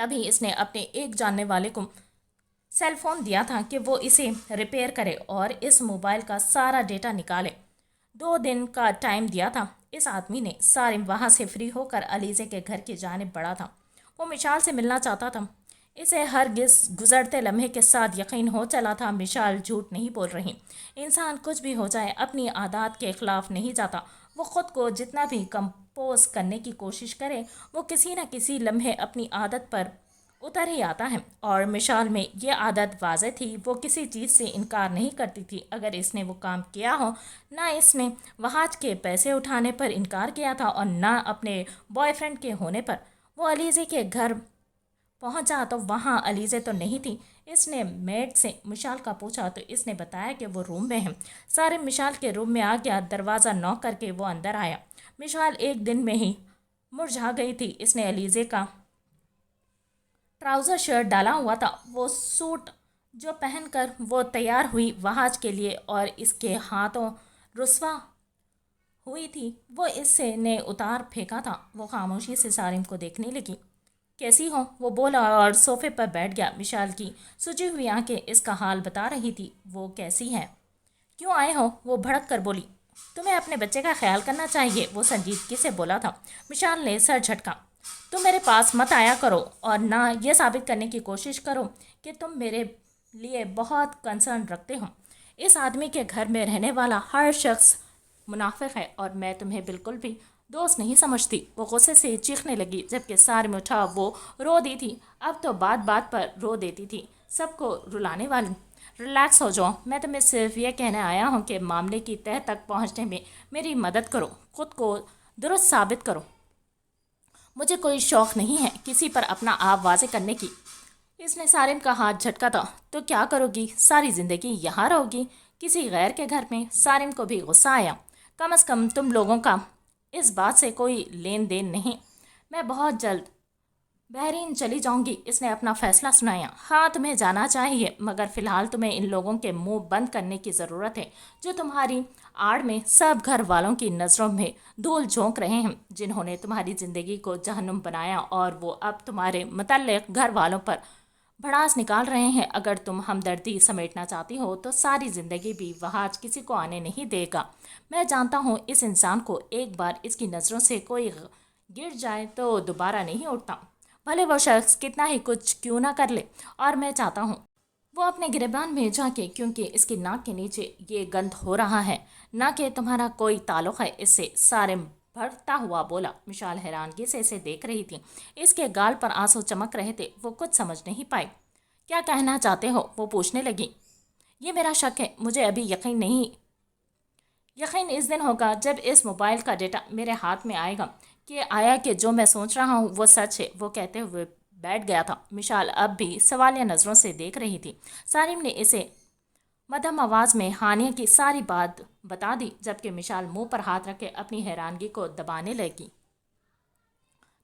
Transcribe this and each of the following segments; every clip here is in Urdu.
تبھی اس نے اپنے ایک جاننے والے کو سیل فون دیا تھا کہ وہ اسے ریپیئر کرے اور اس موبائل کا سارا ڈیٹا نکالے۔ 2 دن کا ٹائم دیا تھا۔ اس آدمی نے سارم وہاں سے فری ہو کر علیزے کے گھر کی جانب بڑھا تھا۔ وہ مشال سے ملنا چاہتا تھا۔ اسے ہرگز گزرتے لمحے کے ساتھ یقین ہو چلا تھا مشال جھوٹ نہیں بول رہی۔ انسان کچھ بھی ہو جائے اپنی عادات کے خلاف نہیں جاتا۔ وہ خود کو جتنا بھی کمپوز کرنے کی کوشش کرے وہ کسی نہ کسی لمحے اپنی عادت پر اتر ہی آتا ہے، اور مشال میں یہ عادت واضح تھی۔ وہ کسی چیز سے انکار نہیں کرتی تھی اگر اس نے وہ کام کیا ہو۔ نہ اس نے وہاج کے پیسے اٹھانے پر انکار کیا تھا اور نہ اپنے بوائے فرینڈ کے ہونے پر۔ وہ علیزے کے گھر پہنچا تو وہاں علیزے تو نہیں تھی۔ اس نے میڈ سے مشال کا پوچھا تو اس نے بتایا کہ وہ روم میں ہے۔ سارے مشال کے روم میں آ گیا۔ دروازہ نوک کر کے وہ اندر آیا۔ مشال ایک دن میں ہی مرجھا گئی تھی۔ اس نے علیزے کا ٹراؤزر شرٹ ڈالا ہوا تھا، وہ سوٹ جو پہن کر وہ تیار ہوئی وہاج کے لیے اور اس کے ہاتھوں رسوا ہوئی تھی، وہ اس سے نے اتار پھینکا تھا۔ وہ خاموشی سے سارم کو دیکھنے لگی۔ کیسی ہو؟ وہ بولا اور صوفے پر بیٹھ گیا۔ مشال کی سجی ہوئی آنکھیں اس کا حال بتا رہی تھی۔ وہ کیسی ہے؟ کیوں آئے ہو؟ وہ بھڑک کر بولی۔ تمہیں اپنے بچے کا خیال کرنا چاہیے، وہ سنجیدگی سے بولا تھا۔ مشال نے سر جھٹکا۔ تم میرے پاس مت آیا کرو اور نہ یہ ثابت کرنے کی کوشش کرو کہ تم میرے لیے بہت کنسرن رکھتے ہو۔ اس آدمی کے گھر میں رہنے والا ہر شخص منافق ہے اور میں تمہیں بالکل بھی دوست نہیں سمجھتی۔ وہ غصے سے چیخنے لگی جبکہ سارم اٹھا وہ رو دی تھی۔ اب تو بات بات پر رو دیتی تھی، سب کو رلانے والی۔ ریلیکس ہو جاؤ، میں تمہیں صرف یہ کہنے آیا ہوں کہ معاملے کی تہہ تک پہنچنے میں میری مدد کرو، خود کو درست ثابت کرو۔ مجھے کوئی شوق نہیں ہے کسی پر اپنا آپ واضح کرنے کی۔ اس نے سارم کا ہاتھ جھٹکا تھا۔ تو کیا کرو گی؟ ساری زندگی یہاں رہو گی کسی غیر کے گھر میں؟ سارم کو بھی غصہ آیا۔ کم از کم تم لوگوں کا اس بات سے کوئی لین دین نہیں۔ میں بہت جلد بحرین چلی جاؤں گی۔ اس نے اپنا فیصلہ سنایا۔ ہاں تمہیں جانا چاہیے، مگر فی الحال تمہیں ان لوگوں کے منہ بند کرنے کی ضرورت ہے جو تمہاری آڑ میں سب گھر والوں کی نظروں میں دھول جھونک رہے ہیں، جنہوں نے تمہاری زندگی کو جہنم بنایا اور وہ اب تمہارے متعلق گھر والوں پر بھڑاس نکال رہے ہیں۔ اگر تم ہمدردی سمیٹنا چاہتی ہو تو ساری زندگی بھی وہاج کسی کو آنے نہیں دے گا۔ میں جانتا ہوں اس انسان کو ایک بار اس کی نظروں سے کوئی گر جائے تو دوبارہ نہیں اٹھتا، بھلے وہ شخص کتنا ہی کچھ کیوں نہ کر لے، اور میں چاہتا ہوں وہ اپنے گریبان میں جا کے، کیونکہ اس کی ناک کے نیچے یہ گند ہو رہا ہے، نہ کہ تمہارا کوئی تعلق ہے اس سے۔ سارم بھڑکتا ہوا بولا۔ مشال حیرانگی سے اسے دیکھ رہی تھی۔ اس کے گال پر آنسو چمک رہے تھے۔ وہ کچھ سمجھ نہیں پائی۔ کیا کہنا چاہتے ہو؟ وہ پوچھنے لگی۔ یہ میرا شک ہے، مجھے ابھی یقین نہیں۔ یقین اس دن ہوگا جب اس موبائل کا ڈیٹا میرے ہاتھ میں آئے گا کہ آیا کہ جو میں سوچ رہا ہوں وہ سچ ہے، وہ کہتے ہوئے بیٹھ گیا تھا۔ مشال اب بھی سوالیہ نظروں سے دیکھ رہی تھی۔ سارم نے اسے مدھم آواز میں ہانیہ کی ساری بات بتا دی جبکہ مشال منہ پر ہاتھ رکھے اپنی حیرانگی کو دبانے لگی۔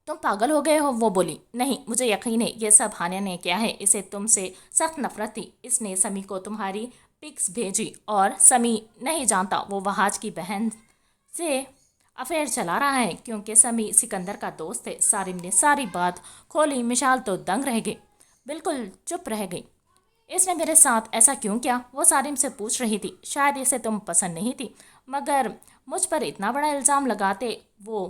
تم پاگل ہو گئے ہو؟ وہ بولی۔ نہیں، مجھے یقین ہے یہ سب ہانیہ نے کیا ہے۔ اسے تم سے سخت نفرت تھی۔ اس نے سمی کو تمہاری پکس بھیجی اور سمی نہیں جانتا وہ وہاج کی بہن سے افیئر چلا رہا ہے کیونکہ سمی سکندر کا دوست ہے۔ سارم نے ساری بات کھولی۔ مشال تو دنگ رہ گئی، بالکل چپ رہ گئی۔ اس نے میرے ساتھ ایسا کیوں کیا؟ وہ سارم سے پوچھ رہی تھی۔ شاید اسے تم پسند نہیں تھی، مگر مجھ پر اتنا بڑا الزام لگاتے وہ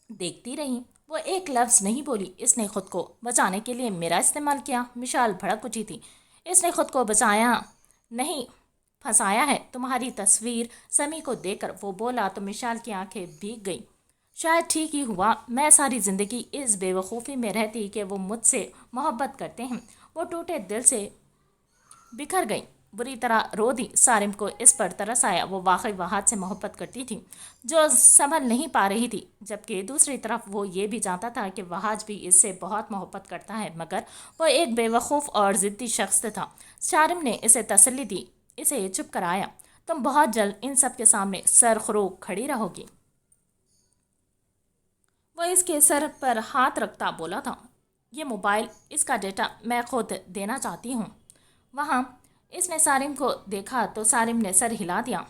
دیکھتی رہی۔ وہ ایک لفظ نہیں بولی۔ اس نے خود کو بچانے کے لیے میرا استعمال کیا۔ مشال بھڑک اٹھی تھی۔ اس نے خود کو بچایا نہیں، پھنسایا ہے۔ تمہاری تصویر سمی کو دیکھ کر وہ بولا تو مشال کی آنکھیں بھیگ گئی۔ شاید ٹھیک ہی ہوا، میں ساری زندگی اس بے وقوفی میں رہتی کہ وہ مجھ سے محبت کرتے ہیں۔ وہ ٹوٹے دل سے بکھر گئی، بری طرح رو دی۔ سارم کو اس پر ترس آیا۔ وہ واقعی وہاج سے محبت کرتی تھی جو سنبھل نہیں پا رہی تھی، جبکہ دوسری طرف وہ یہ بھی جانتا تھا کہ وہاج بھی اس سے بہت محبت کرتا ہے، مگر وہ ایک بے وقوف اور ضدی شخص تھا۔ سارم نے اسے تسلی دی، اسے چپ کرایا۔ تم بہت جلد ان سب کے سامنے سر خروک کھڑی رہو گی۔ وہ اس کے سر پر ہاتھ رکھتا بولا تھا۔ یہ موبائل، اس کا ڈیٹا میں خود دینا چاہتی ہوں۔ وہاں اس نے سارم کو دیکھا تو سارم نے سر ہلا دیا۔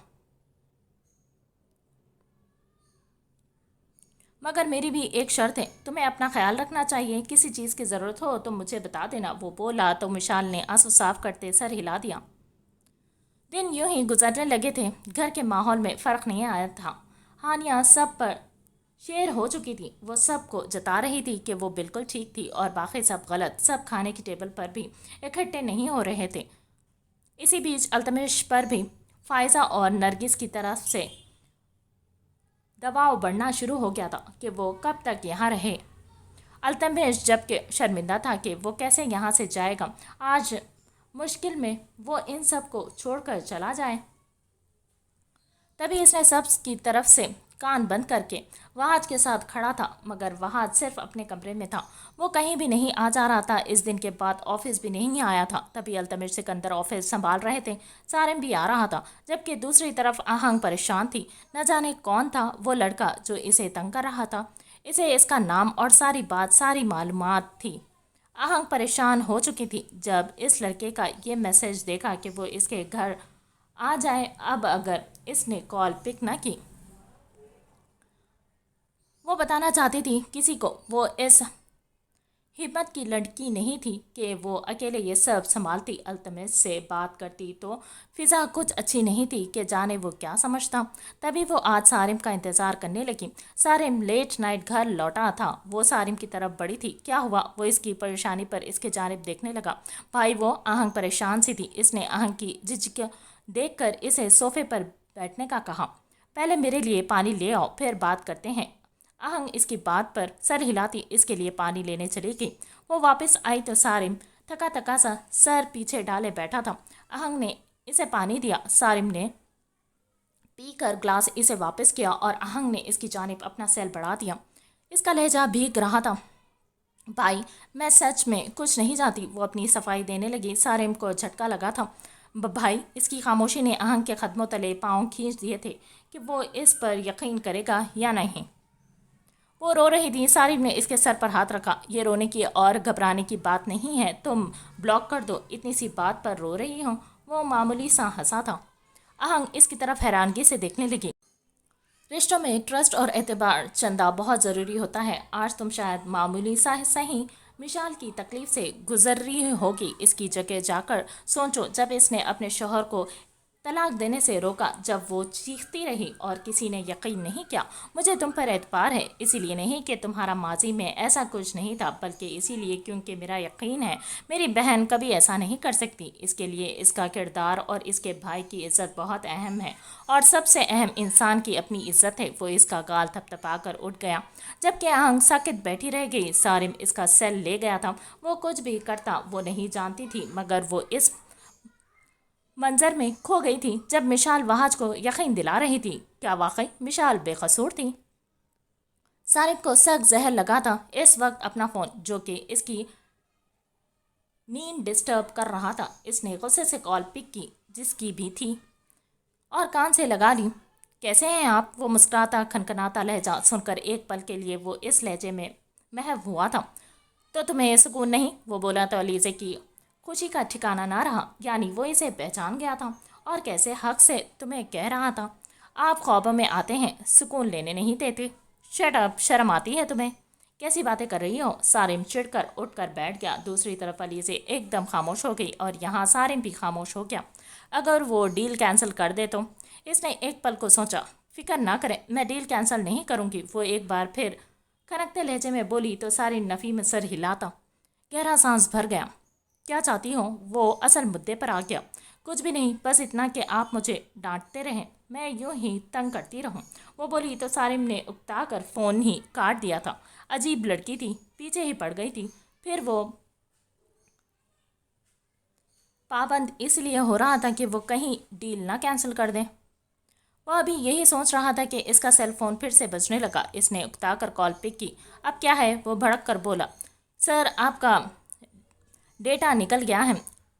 مگر میری بھی ایک شرط ہے، تمہیں اپنا خیال رکھنا چاہیے، کسی چیز کی ضرورت ہو تو مجھے بتا دینا، وہ بولا تو مشال نے آنسو صاف کرتے سر ہلا دیا۔ دن یوں ہی گزرنے لگے تھے، گھر کے ماحول میں فرق نہیں آیا تھا۔ ہانیہ سب پر شیر ہو چکی تھی، وہ سب کو جتا رہی تھی کہ وہ بالکل ٹھیک تھی اور باقی سب غلط، سب کھانے کی ٹیبل پر بھی اکٹھے نہیں ہو رہے تھے۔ اسی بیچ التمش پر بھی فائزہ اور نرگس کی طرف سے دباؤ بڑھنا شروع ہو گیا تھا کہ وہ کب تک یہاں رہے۔ التمش جبکہ شرمندہ تھا کہ وہ کیسے یہاں سے جائے گا، آج مشکل میں وہ ان سب کو چھوڑ کر چلا جائے۔ تبھی اس نے سب کی طرف سے کان بند کر کے وہاج کے ساتھ کھڑا تھا، مگر وہاج صرف اپنے کمرے میں تھا، وہ کہیں بھی نہیں آ جا رہا تھا۔ اس دن کے بعد آفس بھی نہیں آیا تھا۔ تبھی التمش سکندر آفس سنبھال رہے تھے، سارم بھی آ رہا تھا، جبکہ دوسری طرف آہنگ پریشان تھی۔ نہ جانے کون تھا وہ لڑکا جو اسے تنگ کر رہا تھا، اسے اس کا نام اور ساری بات، ساری معلومات تھی۔ آہنگ پریشان ہو چکی تھی جب اس لڑکے کا یہ میسج دیکھا کہ وہ اس کے گھر آ جائے۔ اب اگر اس نے کال پک نہ کی، وہ بتانا چاہتی تھی کسی کو، وہ اس ہمت کی لڑکی نہیں تھی کہ وہ اکیلے یہ سب سنبھالتی۔ التمش سے بات کرتی تو فضا کچھ اچھی نہیں تھی کہ جانے وہ کیا سمجھتا۔ تبھی وہ آج سارم کا انتظار کرنے لگی۔ سارم لیٹ نائٹ گھر لوٹا تھا، وہ سارم کی طرف بڑھی تھی۔ کیا ہوا؟ وہ اس کی پریشانی پر اس کے جانب دیکھنے لگا۔ بھائی، وہ آہنگ پریشان سی تھی، اس نے آہنگ کی جھجک دیکھ کر اسے صوفے پر بیٹھنے کا کہا۔ پہلے میرے لیے پانی لے آؤ، پھر بات کرتے ہیں۔ آہنگ اس کی بات پر سر ہلاتی اس کے لیے پانی لینے چلی گئی۔ وہ واپس آئی تو سارم تھکا تھکا سا سر پیچھے ڈالے بیٹھا تھا۔ آہنگ نے اسے پانی دیا، سارم نے پی کر گلاس اسے واپس کیا اور آہنگ نے اس کی جانب اپنا سیل بڑھا دیا۔ اس کا لہجہ بھیگ رہا تھا۔ بھائی، میں سچ میں کچھ نہیں جانتی، وہ اپنی صفائی دینے لگی۔ سارم کو جھٹکا لگا تھا۔ بھائی، اس کی خاموشی نے آہنگ کے قدموں تلے پاؤں کھینچ دیے تھے کہ وہ اس پر یقین کرے گا یا نہیں۔ وہ رو رہی تھی۔ سارم نے اس کے سر پر ہاتھ رکھا۔ یہ رونے کی اور گھبرانے کی بات نہیں ہے، تم بلاک کر دو، اتنی سی بات پر رو رہی ہو۔ وہ معمولی سا ہنسا تھا۔ آہنگ اس کی طرف حیرانگی سے دیکھنے لگی۔ رشتوں میں ٹرسٹ اور اعتبار چندہ بہت ضروری ہوتا ہے۔ آج تم شاید معمولی سا صحیح مشال کی تکلیف سے گزر رہی ہوگی، اس کی جگہ جا کر سوچو جب اس نے اپنے شوہر کو طلاق دینے سے روکا، جب وہ چیختی رہی اور کسی نے یقین نہیں کیا۔ مجھے تم پر اعتبار ہے، اسی لیے نہیں کہ تمہارا ماضی میں ایسا کچھ نہیں تھا، بلکہ اسی لیے کیونکہ میرا یقین ہے میری بہن کبھی ایسا نہیں کر سکتی۔ اس کے لیے اس کا کردار اور اس کے بھائی کی عزت بہت اہم ہے، اور سب سے اہم انسان کی اپنی عزت ہے۔ وہ اس کا گال تھپ تھپا کر اٹھ گیا، جبکہ آہنگ ساکت بیٹھی رہ گئی۔ سارم اس کا سیل لے گیا تھا، وہ کچھ بھی کرتا وہ نہیں جانتی تھی، مگر وہ اس منظر میں کھو گئی تھی جب مشال وہاج کو یقین دلا رہی تھی۔ کیا واقعی مشال بے قصور تھی؟ سارم کو سخت زہر لگا تھا اس وقت اپنا فون، جو کہ اس کی نیند ڈسٹرب کر رہا تھا۔ اس نے غصے سے کال پک کی، جس کی بھی تھی، اور کان سے لگا لی۔ کیسے ہیں آپ؟ وہ مسکراتا کھنکھناتا لہجہ سن کر ایک پل کے لیے وہ اس لہجے میں محو ہوا تھا۔ تو تمہیں سکون نہیں؟ وہ بولا تو علیزے کی خوشی کا ٹھکانہ نہ رہا، یعنی وہ اسے پہچان گیا تھا، اور کیسے حق سے تمہیں کہہ رہا تھا آپ خوابوں میں آتے ہیں، سکون لینے نہیں دیتے۔ شٹ اپ، شرم آتی ہے تمہیں؟ کیسی باتیں کر رہی ہو؟ سارم چڑ کر اٹھ کر بیٹھ گیا۔ دوسری طرف علیزے ایک دم خاموش ہو گئی، اور یہاں سارم بھی خاموش ہو گیا۔ اگر وہ ڈیل کینسل کر دے تو؟ اس نے ایک پل کو سوچا۔ فکر نہ کریں، میں ڈیل کینسل نہیں کروں گی، وہ ایک بار پھر کھنکتے لہجے میں بولی تو سارم نفی میں سر ہلاتا گہرا سانس بھر گیا۔ کیا چاہتی ہو؟ وہ اصل مدعے پر آ گیا۔ کچھ بھی نہیں، بس اتنا کہ آپ مجھے ڈانٹتے رہیں، میں یوں ہی تنگ کرتی رہوں، وہ بولی تو سارم نے اکتا کر فون ہی کاٹ دیا تھا۔ عجیب لڑکی تھی، پیچھے ہی پڑ گئی تھی۔ پھر وہ پابند اس لیے ہو رہا تھا کہ وہ کہیں ڈیل نہ کینسل کر دیں۔ وہ ابھی یہی سوچ رہا تھا کہ اس کا سیل فون پھر سے بجنے لگا۔ اس نے اکتا کر کال پک کی۔ اب کیا ہے؟ وہ بھڑک کر بولا، سر آپ کا ڈیٹا نکل گیا ہے،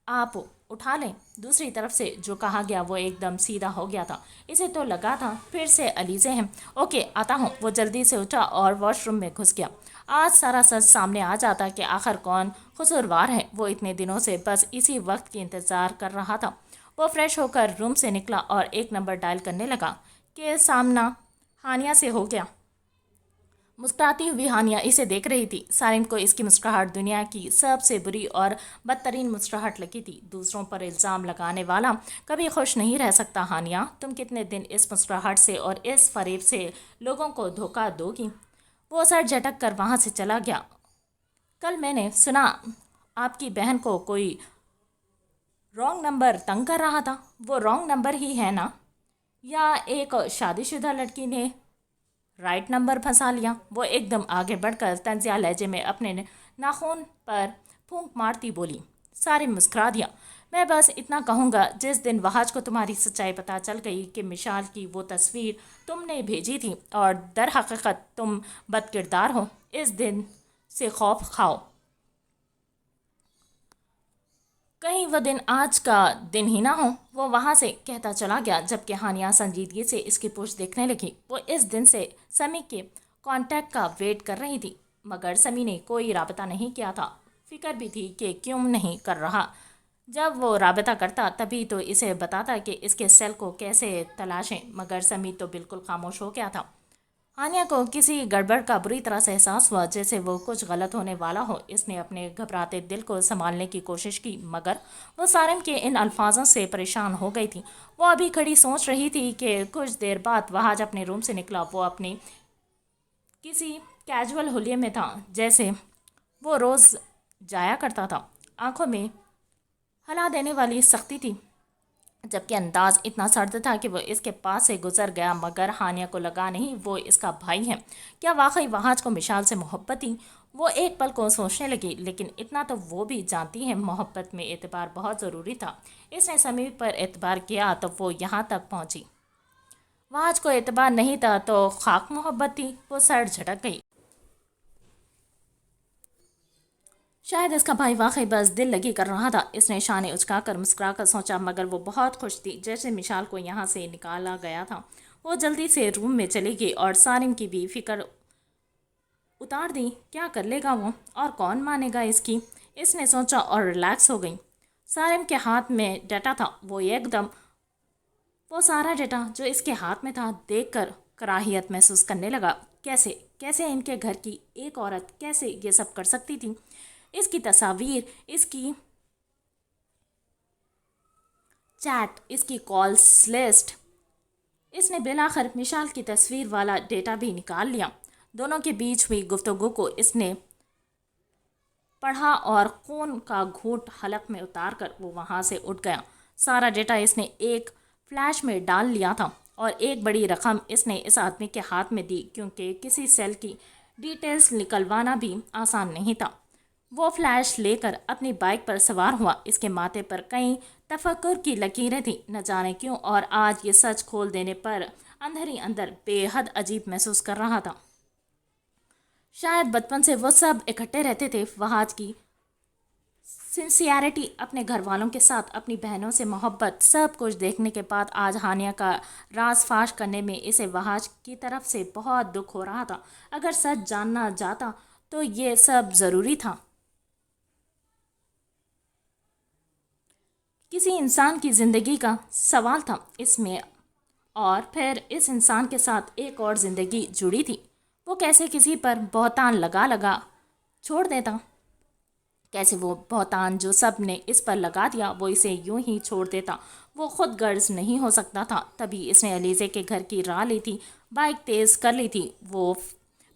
آپ اٹھا لیں۔ دوسری طرف سے جو کہا گیا وہ ایک دم سیدھا ہو گیا تھا۔ اسے تو لگا تھا پھر سے علیزے ہیں۔ اوکے، آتا ہوں۔ وہ جلدی سے اٹھا اور واش روم میں گھس گیا۔ آج سارا سچ سامنے آ جاتا کہ آخر کون قصوروار ہے۔ وہ اتنے دنوں سے بس اسی وقت کی انتظار کر رہا تھا۔ وہ فریش ہو کر روم سے نکلا اور ایک نمبر ڈائل کرنے لگا کہ سامنا ہانیہ سے ہو گیا۔ مسکراتی ہوئی ہانیہ اسے دیکھ رہی تھی۔ سارم کو اس کی مسکراہٹ دنیا کی سب سے بری اور بدترین مسکراہٹ لگی تھی۔ دوسروں پر الزام لگانے والا کبھی خوش نہیں رہ سکتا۔ ہانیہ، تم کتنے دن اس مسکراہٹ سے اور اس فریب سے لوگوں کو دھوکہ دو گی؟ وہ سر جھٹک کر وہاں سے چلا گیا۔ کل میں نے سنا آپ کی بہن کو کوئی رانگ نمبر تنگ کر رہا تھا۔ وہ رانگ نمبر ہی ہے نا؟ یا ایک شادی شدہ لڑکی نے رائٹ نمبر پھنسا لیا؟ وہ ایک دم آگے بڑھ کر طنزیہ لہجے میں اپنے ناخن پر پھونک مارتی بولی۔ سارم مسکرا دیا۔ میں بس اتنا کہوں گا، جس دن وحاج کو تمہاری سچائی پتہ چل گئی کہ مشال کی وہ تصویر تم نے بھیجی تھی اور در حقیقت تم بد کردار ہو، اس دن سے خوف کھاؤ۔ کہیں وہ دن آج کا دن ہی نہ ہو۔ وہ وہاں سے کہتا چلا گیا جبکہ ہانیہ سنجیدگی سے اس کی پشت دیکھنے لگی۔ وہ اس دن سے سمی کے کانٹیکٹ کا ویٹ کر رہی تھی، مگر سمی نے کوئی رابطہ نہیں کیا تھا۔ فکر بھی تھی کہ کیوں نہیں کر رہا۔ جب وہ رابطہ کرتا تبھی تو اسے بتاتا کہ اس کے سیل کو کیسے تلاشیں، مگر سمی تو بالکل خاموش ہو گیا تھا۔ ہانیہ کو کسی گڑبڑ کا بری طرح سے احساس ہوا، جیسے وہ کچھ غلط ہونے والا ہو۔ اس نے اپنے گھبراتے دل کو سنبھالنے کی کوشش کی، مگر وہ سارم کے ان الفاظوں سے پریشان ہو گئی تھی۔ وہ ابھی کھڑی سوچ رہی تھی کہ کچھ دیر بعد وحاج اپنے روم سے نکلا۔ وہ اپنے کسی کیجول حلیے میں تھا، جیسے وہ روز جایا کرتا تھا۔ آنکھوں میں ہلا دینے والی سختی تھی، جبکہ انداز اتنا سرد تھا کہ وہ اس کے پاس سے گزر گیا، مگر ہانیہ کو لگا نہیں وہ اس کا بھائی ہے۔ کیا واقعی وحاج کو مشال سے محبت تھی؟ وہ ایک پل کو سوچنے لگی، لیکن اتنا تو وہ بھی جانتی ہے، محبت میں اعتبار بہت ضروری تھا۔ اس نے سمی پر اعتبار کیا تو وہ یہاں تک پہنچی۔ وحاج کو اعتبار نہیں تھا تو خاک محبت تھی۔ وہ سر جھٹک گئی۔ شاید اس کا بھائی واقعی بس دل لگی کر رہا تھا۔ اس نے شانے اچکا کر مسکرا کر سوچا، مگر وہ بہت خوش تھی جیسے مشال کو یہاں سے نکالا گیا تھا۔ وہ جلدی سے روم میں چلی گئی اور سارم کی بھی فکر اتار دی۔ کیا کر لے گا وہ، اور کون مانے گا اس کی؟ اس نے سوچا اور ریلیکس ہو گئی۔ سارم کے ہاتھ میں ڈیٹا تھا۔ وہ ایک دم وہ سارا ڈیٹا جو اس کے ہاتھ میں تھا دیکھ کر کراہیت محسوس کرنے لگا۔ کیسے ان کے گھر کی ایک عورت کیسے یہ سب کر سکتی تھی؟ اس کی تصاویر، اس کی چیٹ، اس کی کالز لسٹ۔ اس نے بالآخر مشال کی تصویر والا ڈیٹا بھی نکال لیا۔ دونوں کے بیچ ہوئی گفتگو کو اس نے پڑھا اور خون کا گھونٹ حلق میں اتار کر وہ وہاں سے اٹھ گیا۔ سارا ڈیٹا اس نے ایک فلیش میں ڈال لیا تھا اور ایک بڑی رقم اس نے اس آدمی کے ہاتھ میں دی، کیونکہ کسی سیل کی ڈیٹیلز نکلوانا بھی آسان نہیں تھا۔ وہ فلیش لے کر اپنی بائک پر سوار ہوا۔ اس کے ماتھے پر کئی تفکر کی لکیریں تھیں، نہ جانے کیوں، اور آج یہ سچ کھول دینے پر اندر ہی اندر بے حد عجیب محسوس کر رہا تھا۔ شاید بچپن سے وہ سب اکٹھے رہتے تھے۔ وحاج کی سنسیئرٹی، اپنے گھر والوں کے ساتھ، اپنی بہنوں سے محبت، سب کچھ دیکھنے کے بعد آج ہانیہ کا راز فاش کرنے میں اسے وحاج کی طرف سے بہت دکھ ہو رہا تھا۔ اگر سچ جاننا جاتا تو یہ سب ضروری تھا۔ کسی انسان کی زندگی کا سوال تھا اس میں، اور پھر اس انسان کے ساتھ ایک اور زندگی جڑی تھی۔ وہ کیسے کسی پر بہتان لگا چھوڑ دیتا؟ کیسے وہ بہتان جو سب نے اس پر لگا دیا وہ اسے یوں ہی چھوڑ دیتا؟ وہ خود غرض نہیں ہو سکتا تھا۔ تبھی اس نے علیزے کے گھر کی راہ لی تھی، بائک تیز کر لی تھی۔ وہ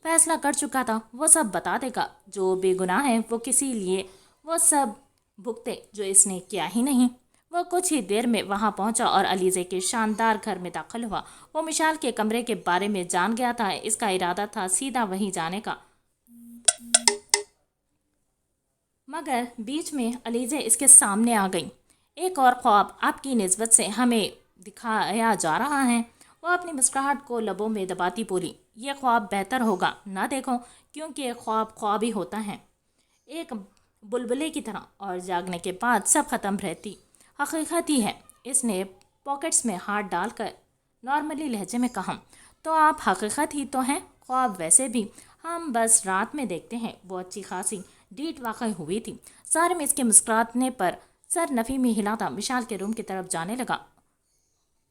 فیصلہ کر چکا تھا، وہ سب بتا دے گا۔ جو بے گناہ ہے وہ کسی لیے وہ سب بھگتے جو اس نے کیا ہی نہیں۔ وہ کچھ ہی دیر میں وہاں پہنچا اور علیزے کے شاندار گھر میں داخل ہوا۔ وہ مشال کے کمرے کے بارے میں جان گیا تھا۔ اس کا ارادہ تھا سیدھا وہیں جانے کا، مگر بیچ میں علیزے اس کے سامنے آ گئی۔ ایک اور خواب آپ کی نسبت سے ہمیں دکھایا جا رہا ہے۔ وہ اپنی مسکراہٹ کو لبوں میں دباتی بولی۔ یہ خواب بہتر ہوگا نہ دیکھو، کیونکہ خواب خواب ہی ہوتا ہے، ایک بلبلے کی طرح، اور جاگنے کے بعد سب ختم رہتی حقیقت ہی ہے۔ اس نے پاکٹس میں ہاتھ ڈال کر نارملی لہجے میں کہا، تو آپ حقیقت ہی تو ہیں، خواب ویسے بھی ہم بس رات میں دیکھتے ہیں۔ وہ اچھی خاصی ڈیٹ واقع ہوئی تھی۔ سارے میں اس کے مسکرانے پر سر نفی میں ہلا تھا۔ مشال کے روم کی طرف جانے لگا۔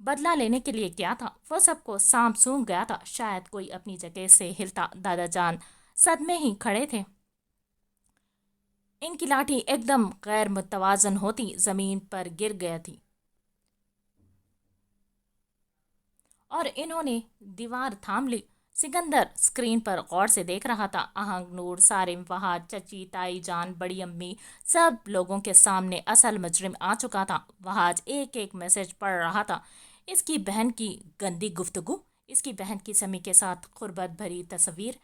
بدلہ لینے کے لیے کیا تھا؟ وہ سب کو سانپ سونگ گیا تھا، شاید کوئی اپنی جگہ سے ہلتا۔ دادا جان صدمے ہی کھڑے تھے، ان کی لاٹھی ایک دم غیر متوازن ہوتی زمین پر گر گیا تھی اور انہوں نے دیوار تھام لی۔ سکندر اسکرین پر غور سے دیکھ رہا تھا۔ آہنگ، نور، سارم، وہاج، چچی، تائی جان، بڑی امی، سب لوگوں کے سامنے اصل مجرم آ چکا تھا۔ وہاج ایک ایک میسج پڑھ رہا تھا۔ اس کی بہن کی گندی گفتگو، اس کی بہن کی سمی کے ساتھ غربت بھری تصویر،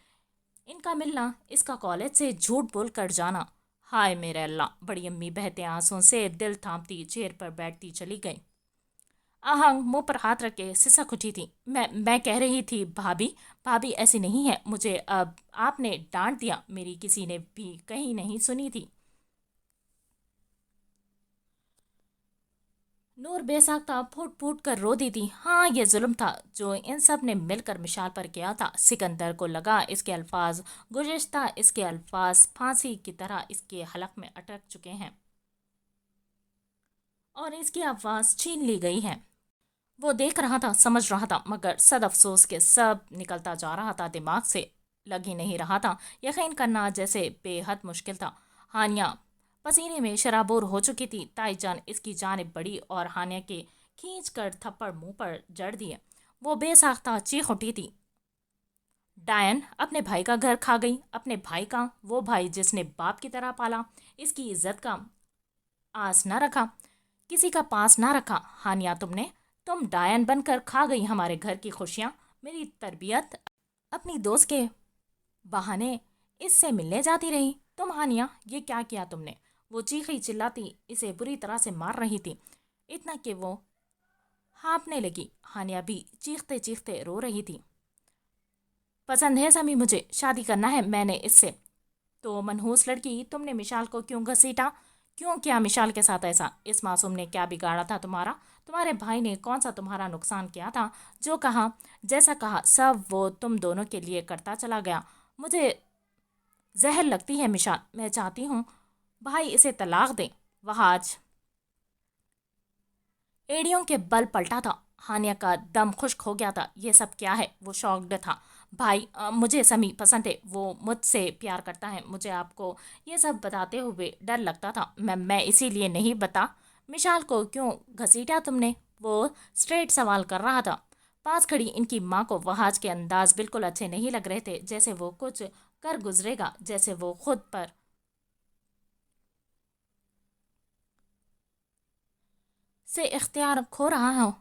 ان کا ملنا، اس کا کالج سے جھوٹ بول کر جانا۔ ہائے میرے اللہ! بڑی امی بہتے آنسوں سے دل تھامتی چیئر پر بیٹھتی چلی گئی۔ آہنگ منہ پر ہاتھ رکھ کے سسک اٹھی تھی۔ میں کہہ رہی تھی بھابھی ایسی نہیں ہے، مجھے اب آپ نے ڈانٹ دیا، میری کسی نے بھی کہیں نہیں سنی تھی۔ نور بے ساختہ پھوٹ پھوٹ کر رو دی تھی۔ ہاں، یہ ظلم تھا جو ان سب نے مل کر مشال پر کیا تھا۔ سکندر کو لگا اس کے الفاظ گزشتہ، اس کے الفاظ پھانسی کی طرح اس کے حلق میں اٹک چکے ہیں اور اس کی آواز چھین لی گئی ہے۔ وہ دیکھ رہا تھا، سمجھ رہا تھا، مگر صد افسوس کے سب نکلتا جا رہا تھا، دماغ سے لگ ہی نہیں رہا تھا۔ یقین کرنا جیسے بے حد مشکل تھا۔ ہانیہ پسینے میں شرابور ہو چکی تھی۔ تائی جان اس کی جانب بڑھی اور ہانیہ کے کھینچ کر تھپڑ منہ پر جڑ دیے۔ وہ بے ساختہ چیخ اٹھی تھی، ڈائن اپنے بھائی کا گھر کھا گئی، اپنے بھائی کا، وہ بھائی جس نے باپ کی طرح پالا، اس کی عزت کا آس نہ رکھا، کسی کا پاس نہ رکھا۔ ہانیہ تم ڈائن بن کر کھا گئی ہمارے گھر کی خوشیاں، میری تربیت، اپنی دوست کے بہانے اس سے ملنے جاتی رہی۔ تم ہانیہ، یہ کیا کیا تم نے؟ وہ چیخی چلاتی اسے بری طرح سے مار رہی تھی، اتنا کہ وہ ہانپنے لگی۔ ہانیہ بھی چیختے چیختے رو رہی تھی۔ پسند ہے سمی، مجھے شادی کرنا ہے میں نے اس سے۔ تو منحوس لڑکی، تم نے مشال کو کیوں گھسیٹا؟ کیوں کیا مشال کے ساتھ ایسا؟ اس معصوم نے کیا بگاڑا تھا تمہارا؟ تمہارے بھائی نے کون سا تمہارا نقصان کیا تھا؟ جو کہا، جیسا کہا، سب وہ تم دونوں کے لیے کرتا چلا گیا۔ مجھے زہر لگتی ہے مشال، میں چاہتی ہوں بھائی اسے طلاق دے۔ وہاج ایڑیوں کے بل پلٹا تھا۔ ہانیہ کا دم خشک ہو گیا تھا۔ یہ سب کیا ہے؟ وہ شاکڈ تھا۔ بھائی، مجھے سمی پسند ہے، وہ مجھ سے پیار کرتا ہے، مجھے آپ کو یہ سب بتاتے ہوئے ڈر لگتا تھا، میں اسی لیے نہیں بتا۔ مشال کو کیوں گھسیٹا تم نے؟ وہ اسٹریٹ سوال کر رہا تھا۔ پاس کھڑی ان کی ماں کو وہاج کے انداز بالکل اچھے نہیں لگ رہے تھے، جیسے وہ کچھ کر گزرے گا، جیسے وہ خود پر سے اختیار کھو رہا ہوں۔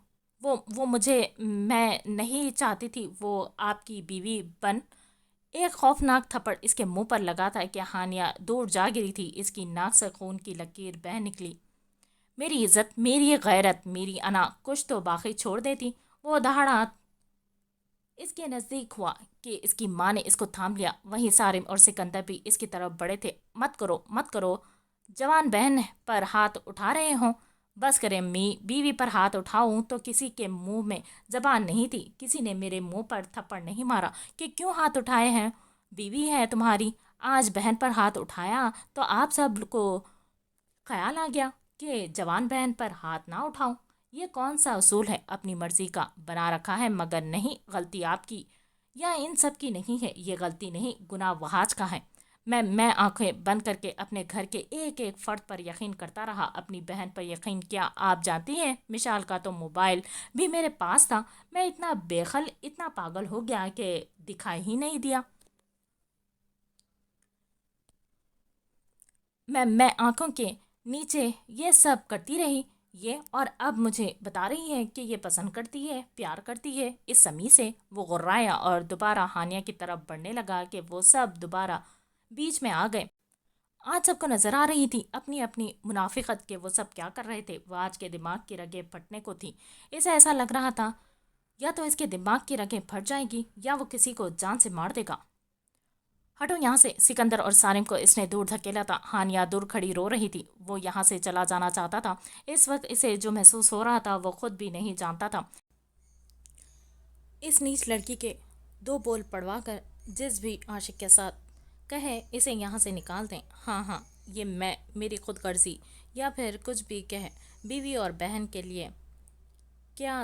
وہ مجھے، میں نہیں چاہتی تھی وہ آپ کی بیوی بن۔ ایک خوفناک تھپڑ اس کے منہ پر لگا تھا کہ ہانیہ دور جا گری تھی، اس کی ناک سے خون کی لکیر بہہ نکلی۔ میری عزت، میری غیرت، میری انا کچھ تو باقی چھوڑ دیتی۔ وہ دہاڑا اس کے نزدیک ہوا کہ اس کی ماں نے اس کو تھام لیا۔ وہیں سارم اور سکندر بھی اس کی طرف بڑھے تھے۔ مت کرو، مت کرو، جوان بہن پر ہاتھ اٹھا رہے ہوں۔ بس کریں امی، بیوی پر ہاتھ اٹھاؤں تو کسی کے منہ میں زبان نہیں تھی، کسی نے میرے منہ پر تھپڑ نہیں مارا کہ کیوں ہاتھ اٹھائے ہیں؟ بیوی ہے تمہاری، آج بہن پر ہاتھ اٹھایا تو آپ سب کو خیال آ گیا کہ جوان بہن پر ہاتھ نہ اٹھاؤں۔ یہ کون سا اصول ہے؟ اپنی مرضی کا بنا رکھا ہے، مگر نہیں، غلطی آپ کی یا ان سب کی نہیں ہے، یہ غلطی نہیں، گناہ وہاج کا ہے۔ میں آنکھیں بند کر کے اپنے گھر کے ایک ایک فرد پر یقین کرتا رہا، اپنی بہن پر یقین کیا۔ آپ جانتی ہیں، مشال کا تو موبائل بھی میرے پاس تھا، میں اتنا بے خل، اتنا پاگل ہو گیا کہ دکھائی ہی نہیں دیا۔ میں آنکھوں کے نیچے یہ سب کرتی رہی، یہ، اور اب مجھے بتا رہی ہے کہ یہ پسند کرتی ہے، پیار کرتی ہے اس سمی سے۔ وہ غرایا اور دوبارہ ہانیہ کی طرف بڑھنے لگا کہ وہ سب دوبارہ بیچ میں آ گئے۔ آج سب کو نظر آ رہی تھی اپنی اپنی منافقت کہ وہ سب کیا کر رہے تھے۔ وہ آج کے دماغ کی رگیں پھٹنے کو تھی۔ اسے ایسا لگ رہا تھا یا تو اس کے دماغ کی رگیں پھٹ جائیں گی یا وہ کسی کو جان سے مار دے گا۔ ہٹو یہاں سے! سکندر اور سارم کو اس نے دور دھکیلا تھا۔ ہانیہ دور کھڑی رو رہی تھی۔ وہ یہاں سے چلا جانا چاہتا تھا۔ اس وقت اسے جو محسوس ہو رہا تھا وہ خود بھی نہیں جانتا تھا۔ اس نیچ لڑکی کے دو بول پڑوا کر جس بھی عاشق کے ساتھ کہے اسے یہاں سے نکال دیں۔ ہاں ہاں، یہ میری خود غرضی، یا پھر کچھ بھی کہے، بیوی اور بہن کے لیے کیا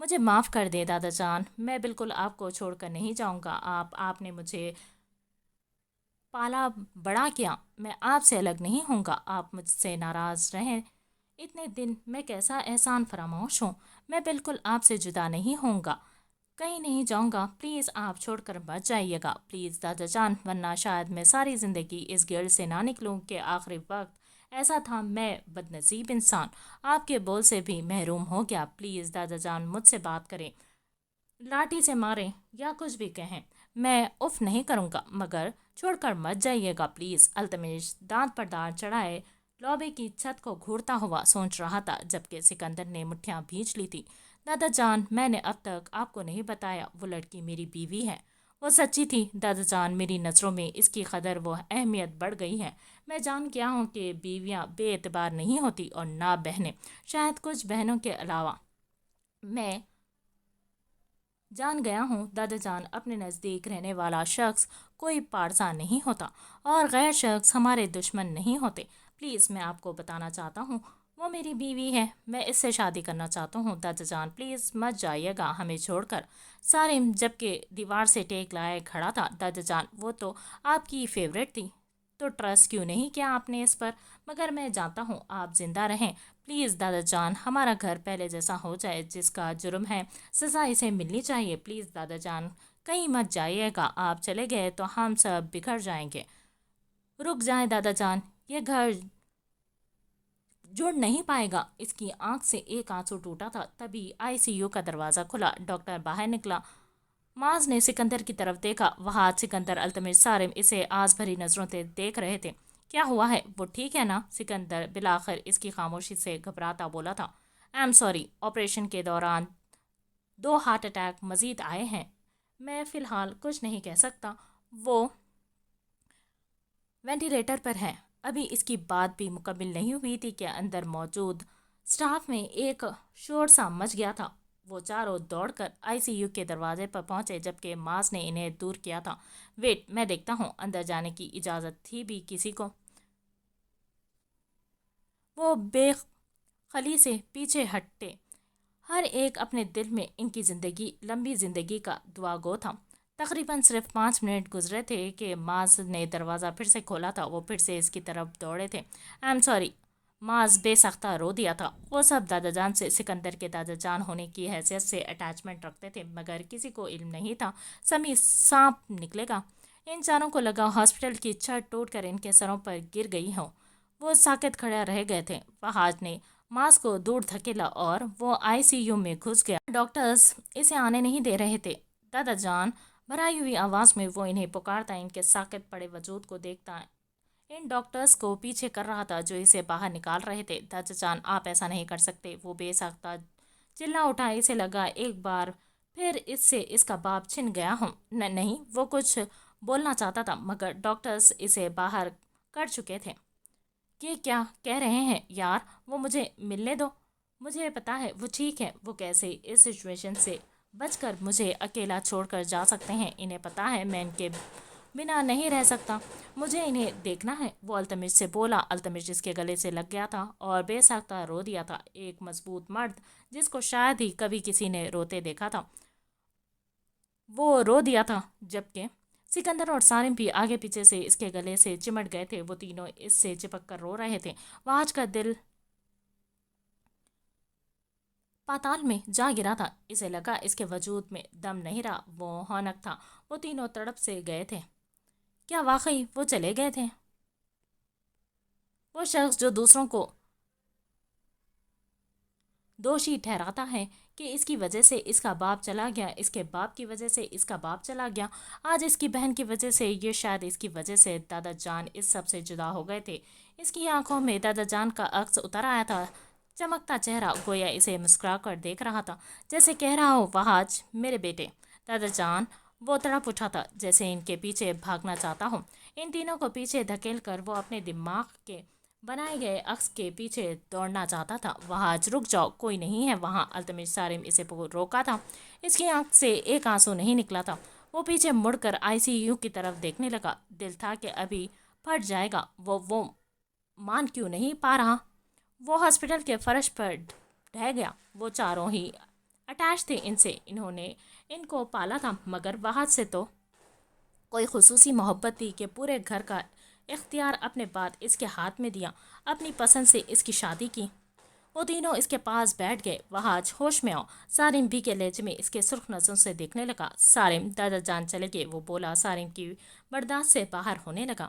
مجھے معاف کر دے دادا جان، میں بالکل آپ کو چھوڑ کر نہیں جاؤں گا۔ آپ نے مجھے پالا بڑا کیا، میں آپ سے الگ نہیں ہوں گا۔ آپ مجھ سے ناراض رہیں اتنے دن میں کیسا احسان فراموش ہوں۔ میں بالکل آپ سے جدا نہیں ہوں گا، کہیں نہیں جاؤں گا۔ پلیز آپ چھوڑ کر مت جائیے گا، پلیز دادا جان، ورنہ شاید میں ساری زندگی اس گرد سے نہ نکلوں کہ آخری وقت ایسا تھا میں بدنصیب انسان آپ کے بول سے بھی محروم ہو گیا۔ پلیز دادا جان مجھ سے بات کریں، لاٹھی سے ماریں یا کچھ بھی کہیں، میں اف نہیں کروں گا، مگر چھوڑ کر مت جائیے گا پلیز۔ التمش دانت پر دانت چڑھائے لوبے کی چھت کو گھورتا ہوا سوچ رہا تھا، جبکہ سکندر نے مٹھیاں بھینچ لی تھی۔ دادا جان، میں نے اب تک آپ کو نہیں بتایا، وہ لڑکی میری بیوی ہے۔ وہ سچی تھی دادا جان، میری نظروں میں اس کی قدر و اہمیت بڑھ گئی ہے۔ میں جان گیا ہوں کہ بیویاں بے اعتبار نہیں ہوتی، اور نہ بہنیں، شاید کچھ بہنوں کے علاوہ۔ میں جان گیا ہوں دادا جان، اپنے نزدیک رہنے والا شخص کوئی پارسا نہیں ہوتا، اور غیر شخص ہمارے دشمن نہیں ہوتے۔ پلیز میں آپ کو بتانا چاہتا ہوں، وہ میری بیوی ہے، میں اس سے شادی کرنا چاہتا ہوں۔ دادا جان پلیز مت جائیے گا ہمیں چھوڑ کر۔ سالم جبکہ دیوار سے ٹیک لائے کھڑا تھا، دادا جان وہ تو آپ کی فیوریٹ تھی، تو ٹرسٹ کیوں نہیں کیا آپ نے اس پر؟ مگر میں جانتا ہوں آپ زندہ رہیں۔ پلیز دادا جان، ہمارا گھر پہلے جیسا ہو جائے، جس کا جرم ہے سزا اسے ملنی چاہیے۔ پلیز دادا جان کہیں مت جائیے گا، آپ چلے گئے تو ہم سب بکھر جائیں گے۔ رک جائیں دادا جان، یہ گھر جڑ نہیں پائے گا۔ اس کی آنکھ سے ایک آنسو ٹوٹا تھا، تبھی ICU کا دروازہ کھلا، ڈاکٹر باہر نکلا۔ ماز نے سکندر کی طرف دیکھا، وہاں سکندر، التمش، سالم اسے آس بھری نظروں سے دیکھ رہے تھے۔ کیا ہوا ہے؟ وہ ٹھیک ہے نا؟ سکندر بالآخر اس کی خاموشی سے گھبراتا بولا تھا۔ ایم سوری، آپریشن کے دوران 2 ہارٹ اٹیک مزید آئے ہیں، میں فی الحال کچھ نہیں کہہ سکتا۔ وہ وینٹیلیٹر پر ہے۔ ابھی اس کی بات بھی مکمل نہیں ہوئی تھی کہ اندر موجود سٹاف میں ایک شور سا مچ گیا تھا۔ وہ چاروں دوڑ کر ICU کے دروازے پر پہنچے، جبکہ ماس نے انہیں دور کیا تھا۔ ویٹ، میں دیکھتا ہوں اندر جانے کی اجازت تھی بھی کسی کو؟ وہ بے خلی سے پیچھے ہٹے، ہر ایک اپنے دل میں ان کی زندگی لمبی زندگی کا دعا گو تھا۔ تقریباً صرف 5 منٹ گزرے تھے کہ ماز نے دروازہ پھر سے کھولا تھا۔ وہ پھر سے اس کی طرف دوڑے تھے۔ ایم سوری، ماز بے سختہ رو دیا تھا۔ وہ سب دادا جان سے سکندر کے دادا جان ہونے کی حیثیت سے اٹیچمنٹ رکھتے تھے، مگر کسی کو علم نہیں تھا سمی سانپ نکلے گا۔ ان چاروں کو لگا ہاسپٹل کی چھت ٹوٹ کر ان کے سروں پر گر گئی ہو۔ وہ ساکت کھڑے رہ گئے تھے۔ فہد نے ماس کو دور دھکیلا اور وہ ICU میں گھس گیا۔ ڈاکٹرز اسے آنے نہیں دے رہے تھے۔ دادا جان، بھرائی ہوئی آواز میں وہ انہیں پکارتا، ان کے ساکت پڑے وجود کو دیکھتا ان ڈاکٹرز کو پیچھے کر رہا تھا جو اسے باہر نکال رہے تھے۔ دادا جان، آپ ایسا نہیں کر سکتے، وہ بے ساختہ چلا اٹھا۔ اسے لگا ایک بار پھر اس سے اس کا باپ چھن گیا ہوں۔ نہیں، وہ کچھ بولنا چاہتا تھا، مگر ڈاکٹرز اسے باہر کر چکے تھے۔ یہ کیا کہہ رہے ہیں یار؟ وہ مجھے ملنے دو، مجھے پتا ہے وہ ٹھیک ہے۔ وہ کیسے اس سچویشن سے بچ کر مجھے اکیلا چھوڑ کر جا سکتے ہیں؟ انہیں پتا ہے میں ان کے بنا نہیں رہ سکتا، مجھے انہیں دیکھنا ہے۔ وہ التمش سے بولا۔ التمش اس کے گلے سے لگ گیا تھا اور بے ساختہ رو دیا تھا۔ ایک مضبوط مرد جس کو شاید ہی کبھی کسی نے روتے دیکھا تھا، وہ رو دیا تھا، جبکہ سکندر اور سالم بھی آگے پیچھے سے اس کے گلے سے چمٹ گئے تھے۔ وہ تینوں اس سے چپک کر رو رہے تھے۔ وہاج کا دل پاتال میں جا گرا تھا۔ اسے لگا اس کے وجود میں دم نہیں رہا، وہ ہونک تھا۔ وہ تینوں تڑپ سے گئے تھے۔ کیا واقعی وہ چلے گئے تھے؟ وہ شخص جو دوسروں کو دوشی ٹھہراتا ہے کہ اس کی وجہ سے اس کا باپ چلا گیا، اس کے باپ کی وجہ سے اس کا باپ چلا گیا، آج اس کی بہن کی وجہ سے، یہ شاید اس کی وجہ سے دادا جان اس سب سے جدا ہو گئے تھے۔ اس کی آنکھوں میں دادا جان کا عکس اتر آیا تھا، چمکتا چہرہ، گویا اسے مسکرا کر دیکھ رہا تھا، جیسے کہہ رہا ہو، وہاج میرے بیٹے۔ دادا جان، وہ تڑپ اٹھا تھا جیسے ان کے پیچھے بھاگنا چاہتا ہو۔ ان تینوں کو پیچھے دھکیل کر وہ اپنے دماغ کے بنائے گئے عکس کے پیچھے دوڑنا چاہتا تھا۔ وہاج رک جاؤ، کوئی نہیں ہے وہاں۔ التمش، سالم اسے روکا تھا۔ اس کی آنکھ سے ایک آنسو نہیں نکلا تھا۔ وہ پیچھے مڑ کر ICU کی طرف دیکھنے لگا۔ دل تھا کہ ابھی پھٹ جائے گا۔ وہ مان کیوں نہیں پا رہا؟ وہ ہاسپٹل کے فرش پر ڈھہ گیا۔ وہ چاروں ہی اٹیچ تھے ان سے، انہوں نے ان کو پالا تھا، مگر وہاں سے تو کوئی خصوصی محبت تھی کہ پورے گھر کا اختیار اپنے بعد اس کے ہاتھ میں دیا، اپنی پسند سے اس کی شادی کی۔ وہ تینوں اس کے پاس بیٹھ گئے۔ وہاج ہوش میں آؤ، سارم بھی کے لہجے میں اس کے سرخ نظروں سے دیکھنے لگا۔ سارم، دادا جان چلے گئے، وہ بولا۔ سارم کی برداشت سے باہر ہونے لگا۔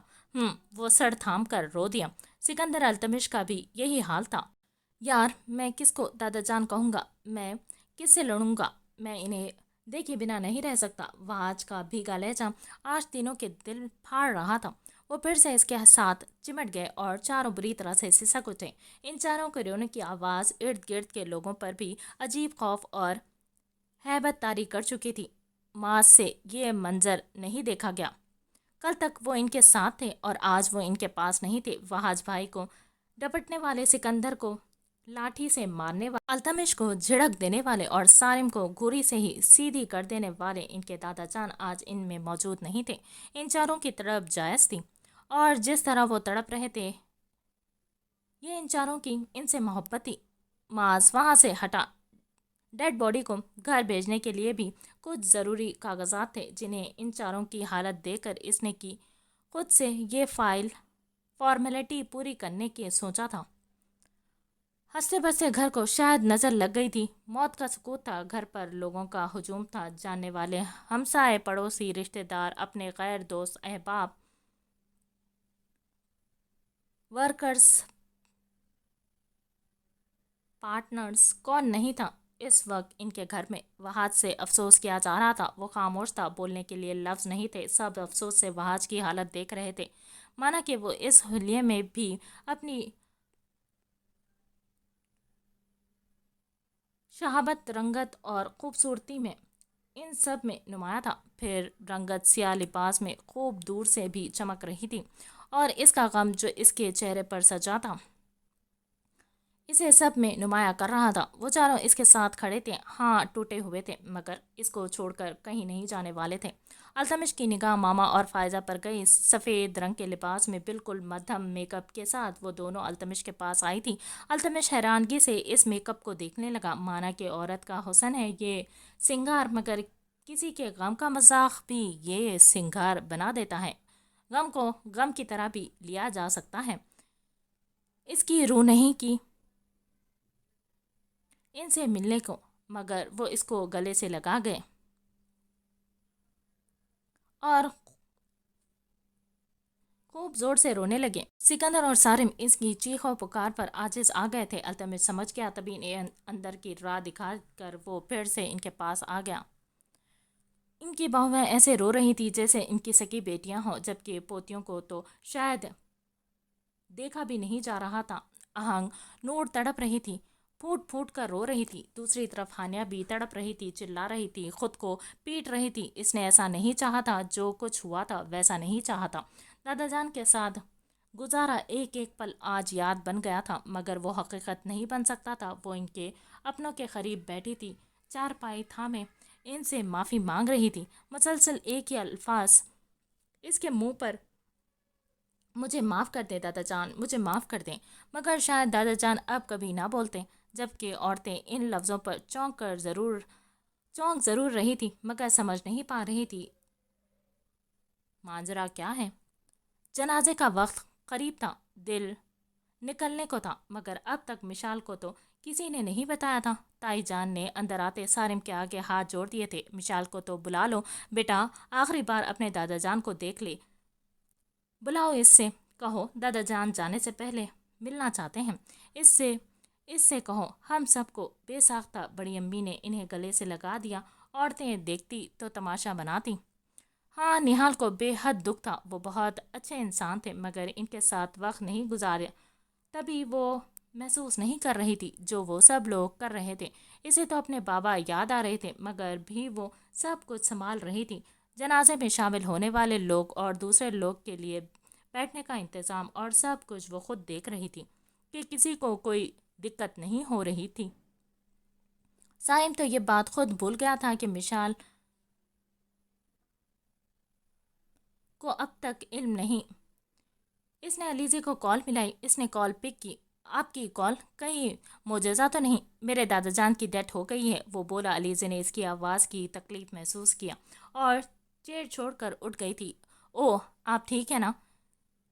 وہ سر تھام کر رو دیا۔ سکندر التمش کا بھی یہی حال تھا۔ یار، میں کس کو دادا جان کہوں گا؟ میں کس سے لڑوں گا؟ میں انہیں دیکھے بنا نہیں رہ سکتا۔ وہاج کا بھیگا لہجہ آج تینوں کے دل پھاڑ رہا تھا۔ وہ پھر سے اس کے ساتھ چمٹ گئے اور چاروں بری طرح سے سسک اٹھے۔ ان چاروں کے رونے کی آواز ارد گرد کے لوگوں پر بھی عجیب خوف اور ہیبت طاری کر چکی تھی۔ ماض سے یہ منظر نہیں دیکھا گیا۔ کل تک وہ ان کے ساتھ تھے اور آج وہ ان کے پاس نہیں تھے۔ وہاج بھائی کو ڈپٹنے والے، سکندر کو لاٹھی سے مارنے والے، التمش کو جھڑک دینے والے اور سارم کو گوری سے ہی سیدھی کر دینے والے ان کے دادا جان آج ان میں موجود نہیں تھے۔ ان چاروں کی تڑپ جائز تھی، اور جس طرح وہ تڑپ رہے تھے یہ ان چاروں کی ان سے محبت تھی۔ ماز وہاں سے ہٹا۔ ڈیڈ باڈی کو گھر بھیجنے کے لیے بھی کچھ ضروری کاغذات تھے جنہیں ان چاروں کی حالت دیکھ کر اس نے کی خود سے یہ فارمیلٹی پوری کرنے کے سوچا تھا۔ ہنستے بستے گھر کو شاید نظر لگ گئی تھی۔ موت کا سکوت تھا، گھر پر لوگوں کا ہجوم تھا، جاننے والے، ہمسائے، پڑوسی، رشتہ دار، اپنے غیر دوست، احباب، ورکرز، پارٹنرز، کون نہیں تھا اس وقت ان کے گھر میں؟ وہاج سے افسوس کیا جا رہا تھا۔ وہ خاموش تھا، بولنے کے لیے لفظ نہیں تھے۔ سب افسوس سے وہاج کی حالت دیکھ رہے تھے، مانا کہ وہ اس حلیے میں بھی اپنی شہابت، رنگت اور خوبصورتی میں ان سب میں نمایاں تھا۔ پھر رنگت سیاہ لباس میں خوب دور سے بھی چمک رہی تھی، اور اس کا غم جو اس کے چہرے پر سجا تھا اسے سب میں نمایاں کر رہا تھا۔ وہ چاروں اس کے ساتھ کھڑے تھے، ہاں ٹوٹے ہوئے تھے، مگر اس کو چھوڑ کر کہیں نہیں جانے والے تھے۔ التمش کی نگاہ ماما اور فائزہ پر گئی۔ سفید رنگ کے لباس میں بالکل مدھم میک اپ کے ساتھ وہ دونوں التمش کے پاس آئی تھی۔ التمش حیرانگی سے اس میک اپ کو دیکھنے لگا، مانا کہ عورت کا حسن ہے یہ سنگار، مگر کسی کے غم کا مذاق بھی یہ سنگار بنا دیتا ہے۔ غم کو غم کی طرح بھی لیا جا سکتا ہے۔ اس کی روح نہیں کی ان سے ملنے کو، مگر وہ اس کو گلے سے لگا گئے اور خوب زور سے رونے لگے۔ سکندر اور سارم اس کی چیخ و پکار پر عاجز آ گئے تھے۔ التمش سمجھ گیا، تبھی انہیں اندر کی راہ دکھا کر وہ پھر سے ان کے پاس آ گیا۔ ان کی بہویں ایسے رو رہی تھی جیسے ان کی سکی بیٹیاں ہوں، جبکہ پوتیوں کو تو شاید دیکھا بھی نہیں جا رہا تھا۔ آہنگ نور تڑپ رہی تھی، پھوٹ پھوٹ کر رو رہی تھی۔ دوسری طرف ہانیہ بھی تڑپ رہی تھی، چلا رہی تھی، خود کو پیٹ رہی تھی۔ اس نے ایسا نہیں چاہا تھا، جو کچھ ہوا تھا ویسا نہیں چاہا تھا۔ دادا جان کے ساتھ گزارا ایک ایک پل آج یاد بن گیا تھا، مگر وہ حقیقت نہیں بن سکتا تھا۔ وہ ان کے اپنوں کے قریب بیٹھی تھی، چارپائی تھامے ان سے معافی مانگ رہی تھی، مسلسل ایک ہی الفاظ اس کے منہ پر، مجھے معاف کر دیں دادا جان، مجھے معاف کر دیں۔ مگر شاید دادا جان اب کبھی نہ بولتے، جبکہ عورتیں ان لفظوں پر چونک ضرور رہی تھی، مگر سمجھ نہیں پا رہی تھی ماجرا کیا ہے۔ جنازے کا وقت قریب تھا، دل نکلنے کو تھا، مگر اب تک مشال کو تو کسی نے نہیں بتایا تھا۔ تائی جان نے اندر آتے سارم کے آگے ہاتھ جوڑ دیے تھے۔ مشال کو تو بلا لو بیٹا، آخری بار اپنے دادا جان کو دیکھ لے، بلاؤ اس سے کہو دادا جان جانے سے پہلے ملنا چاہتے ہیں۔ اس سے کہو ہم سب کو بے ساختہ بڑی امی نے انہیں گلے سے لگا دیا، عورتیں دیکھتی تو تماشا بناتی۔ ہاں، نہال کو بے حد دکھ تھا، وہ بہت اچھے انسان تھے، مگر ان کے ساتھ وقت نہیں گزارا تبھی وہ محسوس نہیں کر رہی تھی جو وہ سب لوگ کر رہے تھے۔ اسے تو اپنے بابا یاد آ رہے تھے، مگر بھی وہ سب کچھ سنبھال رہی تھی، جنازے میں شامل ہونے والے لوگ اور دوسرے لوگ کے لیے بیٹھنے کا انتظام اور سب کچھ وہ خود دیکھ رہی تھی کہ کسی کو کوئی دقت نہیں ہو رہی تھی۔ سائم تو یہ بات خود بھول گیا تھا کہ مشال کو اب تک علم نہیں۔ اس نے علیزی کو کال ملائی، اس نے کال پک کی۔ آپ کی کال کہیں معجزہ تو نہیں؟ میرے دادا جان کی ڈیتھ ہو گئی ہے، وہ بولا۔ علیزے نے اس کی آواز کی تکلیف محسوس کیا اور چیئر چھوڑ کر اٹھ گئی تھی۔ اوہ، آپ ٹھیک ہے نا؟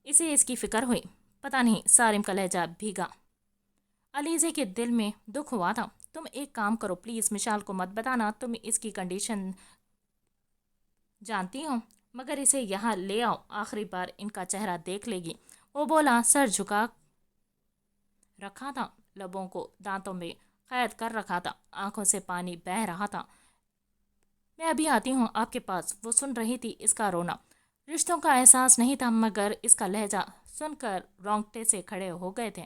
اسے اس کی فکر ہوئی۔ پتہ نہیں، سارم کا لہجہ بھیگا۔ علیزے کے دل میں دکھ ہوا تھا۔ تم ایک کام کرو پلیز، مشال کو مت بتانا، تم اس کی کنڈیشن جانتی ہو، مگر اسے یہاں لے آؤ، آخری بار ان کا چہرہ دیکھ لے گی۔ وہ بولا، سر جھکا رکھا تھا، لبوں کو دانتوں میں قید کر رکھا تھا، آنکھوں سے پانی بہہ رہا تھا۔ میں ابھی آتی ہوں آپ کے پاس۔ وہ سن رہی تھی اس کا رونا۔ رشتوں کا احساس نہیں تھا، مگر اس کا لہجہ سن کر رونگٹے سے کھڑے ہو گئے تھے۔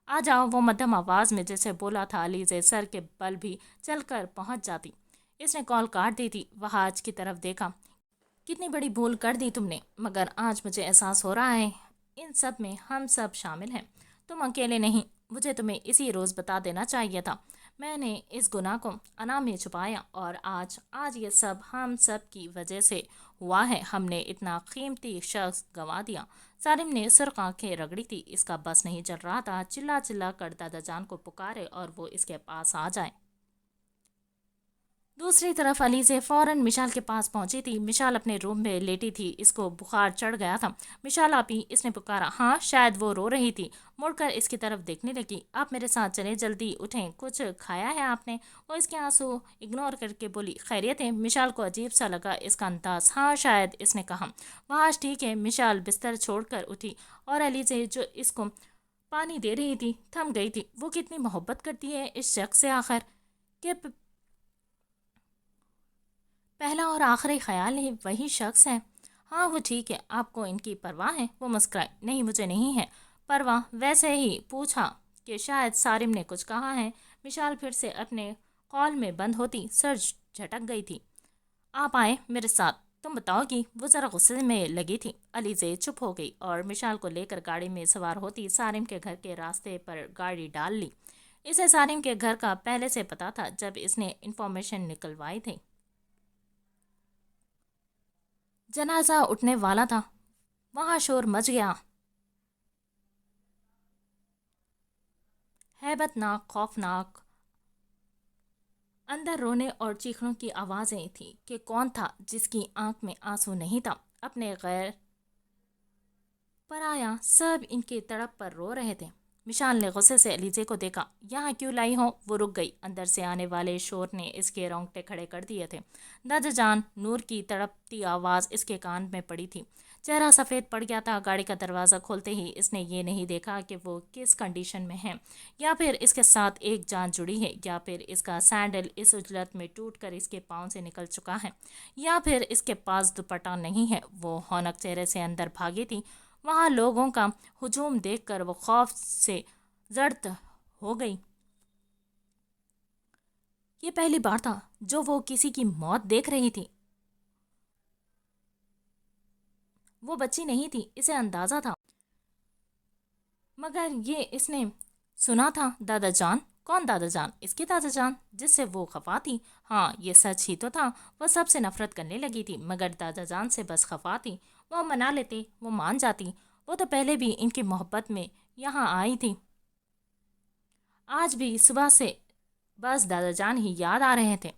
آ جاؤ، وہ مدھم آواز میں جیسے بولا تھا، علیزے سر کے بل بھی چل کر پہنچ جاتی۔ اس نے کال کاٹ دی تھی۔ وہاج کی طرف دیکھا۔ کتنی بڑی بھول کر دی تم نے، مگر آج مجھے احساس ہو رہا ہے ان سب میں ہم سب شامل ہیں، تم اکیلے نہیں۔ مجھے تمہیں اسی روز بتا دینا چاہیے تھا۔ میں نے اس گناہ کو انا میں چھپایا، اور آج یہ سب ہم سب کی وجہ سے ہوا ہے۔ ہم نے اتنا قیمتی شخص گنوا دیا۔ سالم نے سرخ آنکھیں رگڑی تھی۔ اس کا بس نہیں چل رہا تھا، چلا چلا کر دادا جان کو پکارے اور وہ اس کے پاس آ جائے۔ دوسری طرف علیزے فوراً مشال کے پاس پہنچی تھی۔ مشال اپنے روم میں لیٹی تھی، اس کو بخار چڑھ گیا تھا۔ مشال آپی، اس نے پکارا۔ ہاں، شاید وہ رو رہی تھی، مڑ کر اس کی طرف دیکھنے لگی۔ آپ میرے ساتھ چلیں، جلدی اٹھیں، کچھ کھایا ہے آپ نے؟ وہ اس کے آنسو اگنور کر کے بولی، خیریت ہے؟ مشال کو عجیب سا لگا اس کا انداز۔ ہاں شاید، اس نے کہا۔ وہاں ٹھیک ہے۔ مشال بستر چھوڑ کر اٹھی اور علیزے جو اس کو پانی دے رہی تھی تھم گئی تھی۔ وہ کتنی محبت کرتی ہے اس شخص سے آخر، کہ پہلا اور آخری خیال ہی وہی شخص ہے۔ ہاں وہ ٹھیک ہے، آپ کو ان کی پرواہ ہے؟ وہ مسکرائے۔ نہیں، مجھے نہیں ہے پرواہ، ویسے ہی پوچھا کہ شاید سارم نے کچھ کہا ہے۔ مشال پھر سے اپنے قول میں بند ہوتی سر جھٹک گئی تھی۔ آپ آئے میرے ساتھ، تم بتاؤ گی؟ وہ ذرا غصے میں لگی تھی۔ علیزے چپ ہو گئی اور مشال کو لے کر گاڑی میں سوار ہوتی سارم کے گھر کے راستے پر گاڑی ڈال لی۔ اسے سارم کے گھر کا پہلے سے پتا تھا، جب اس نے انفارمیشن نکلوائی تھی۔ جنازہ اٹھنے والا تھا۔ وہاں شور مچ گیا۔ ہیبت ناک، خوفناک، اندر رونے اور چیخنوں کی آوازیں تھیں کہ کون تھا جس کی آنکھ میں آنسو نہیں تھا؟ اپنے غیر پرایا سب ان کی تڑپ پر رو رہے تھے۔ مشال نے غصے سے علیزے کو دیکھا۔ یہاں کیوں لائی ہو؟ وہ رک گئی۔ اندر سے آنے والے شور نے اس کے رونگٹے کھڑے کر دیے تھے۔ دادا جان، نور کی تڑپتی آواز اس کے کان میں پڑی تھی۔ چہرہ سفید پڑ گیا تھا۔ گاڑی کا دروازہ کھولتے ہی اس نے یہ نہیں دیکھا کہ وہ کس کنڈیشن میں ہے، یا پھر اس کے ساتھ ایک جان جڑی ہے، یا پھر اس کا سینڈل اس اجلت میں ٹوٹ کر اس کے پاؤں سے نکل چکا ہے، یا پھر اس کے پاس دوپٹہ نہیں ہے۔ وہ ہونک چہرے سے اندر بھاگی تھی۔ وہاں لوگوں کا ہجوم دیکھ کر وہ خوف سے زرد ہو گئی۔ یہ پہلی بار تھا جو وہ کسی کی موت دیکھ رہی تھی۔ وہ بچی نہیں تھی، اسے اندازہ تھا، مگر یہ اس نے سنا تھا۔ دادا جان؟ کون دادا جان؟ اس کے دادا جان جس سے وہ خفا تھی؟ ہاں، یہ سچ ہی تو تھا۔ وہ سب سے نفرت کرنے لگی تھی، مگر دادا جان سے بس خفا تھی۔ وہ منا لیتے، وہ مان جاتی۔ وہ تو پہلے بھی ان کی محبت میں یہاں آئی تھی۔ آج بھی صبح سے بس دادا جان ہی یاد آ رہے تھے۔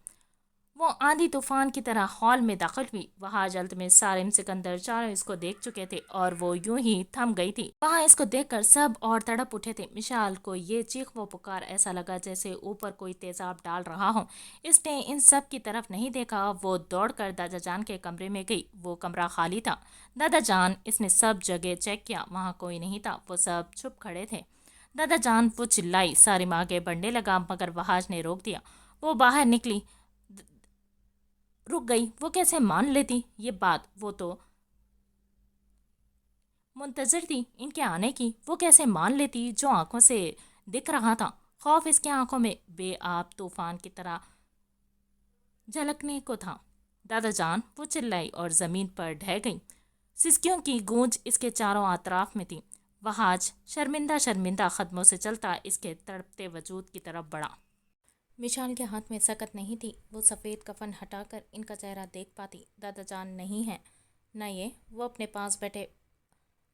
وہ آندھی طوفان کی طرح ہال میں داخل ہوئی۔ وہاں جلد میں سارم، سکندر چاروں اس کو دیکھ چکے تھے اور وہ یوں ہی تھم گئی تھی۔ وہاں اس کو دیکھ کر سب اور تڑپ اٹھے تھے۔ مشال کو یہ چیخ و پکار ایسا لگا جیسے اوپر کوئی تیزاب ڈال رہا ہو۔ اس نے ان سب کی طرف نہیں دیکھا۔ وہ دوڑ کر دادا جان کے کمرے میں گئی۔ وہ کمرہ خالی تھا۔ دادا جان؟ اس نے سب جگہ چیک کیا، وہاں کوئی نہیں تھا۔ وہ سب چھپ کھڑے تھے۔ دادا جان؟ وہ چلائی۔ سارم آگے بڑھنے لگا، مگر وہاج نے روک دیا۔ وہ باہر نکلی، رک گئی۔ وہ کیسے مان لیتی یہ بات؟ وہ تو منتظر تھی ان کے آنے کی۔ وہ کیسے مان لیتی جو آنکھوں سے دکھ رہا تھا؟ خوف اس کے آنکھوں میں بے آب طوفان کی طرح جھلکنے کو تھا۔ دادا جان؟ وہ چلائی اور زمین پر ڈھہ گئی۔ سسکیوں کی گونج اس کے چاروں اطراف میں تھی۔ وہاج شرمندہ شرمندہ قدموں سے چلتا اس کے تڑپتے وجود کی طرف بڑھا۔ مشال کے ہاتھ میں سکت نہیں تھی۔ وہ سفید کفن ہٹا کر ان کا چہرہ دیکھ پاتی۔ دادا جان نہیں ہے، نہ یہ۔ وہ اپنے پاس بیٹھے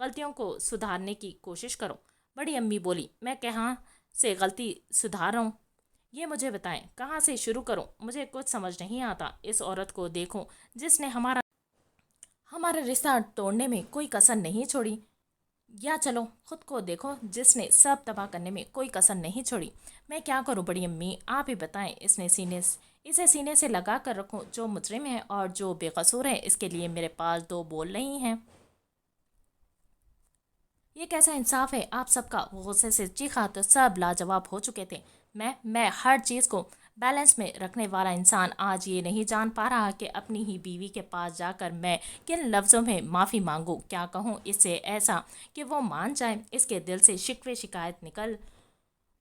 غلطیوں کو سدھارنے کی کوشش کرو۔ بڑی امی بولی، میں کہاں سے غلطی سدھار رہا ہوں، یہ مجھے بتائیں، کہاں سے شروع کروں؟ مجھے کچھ سمجھ نہیں آتا۔ اس عورت کو دیکھو جس نے ہمارا رشتہ توڑنے میں کوئی کسر نہیں چھوڑی، یا چلو خود کو دیکھو جس نے سب تباہ کرنے میں کوئی کسر نہیں چھوڑی۔ میں کیا کروں بڑی امی، آپ ہی بتائیں۔ اسے سینے سے لگا کر رکھوں، جو مجرم ہے اور جو بے قصور ہے اس کے لیے میرے پاس دو بول نہیں ہیں۔ یہ کیسا انصاف ہے آپ سب کا؟ غصے سے چیخا تو سب لاجواب ہو چکے تھے۔ میں ہر چیز کو بیلنس میں رکھنے والا انسان آج یہ نہیں جان پا رہا کہ اپنی ہی بیوی کے پاس جا کر میں کن لفظوں میں معافی مانگوں، کیا کہوں اس سے ایسا کہ وہ مان جائے، اس کے دل سے شکوے شکایت نکل۔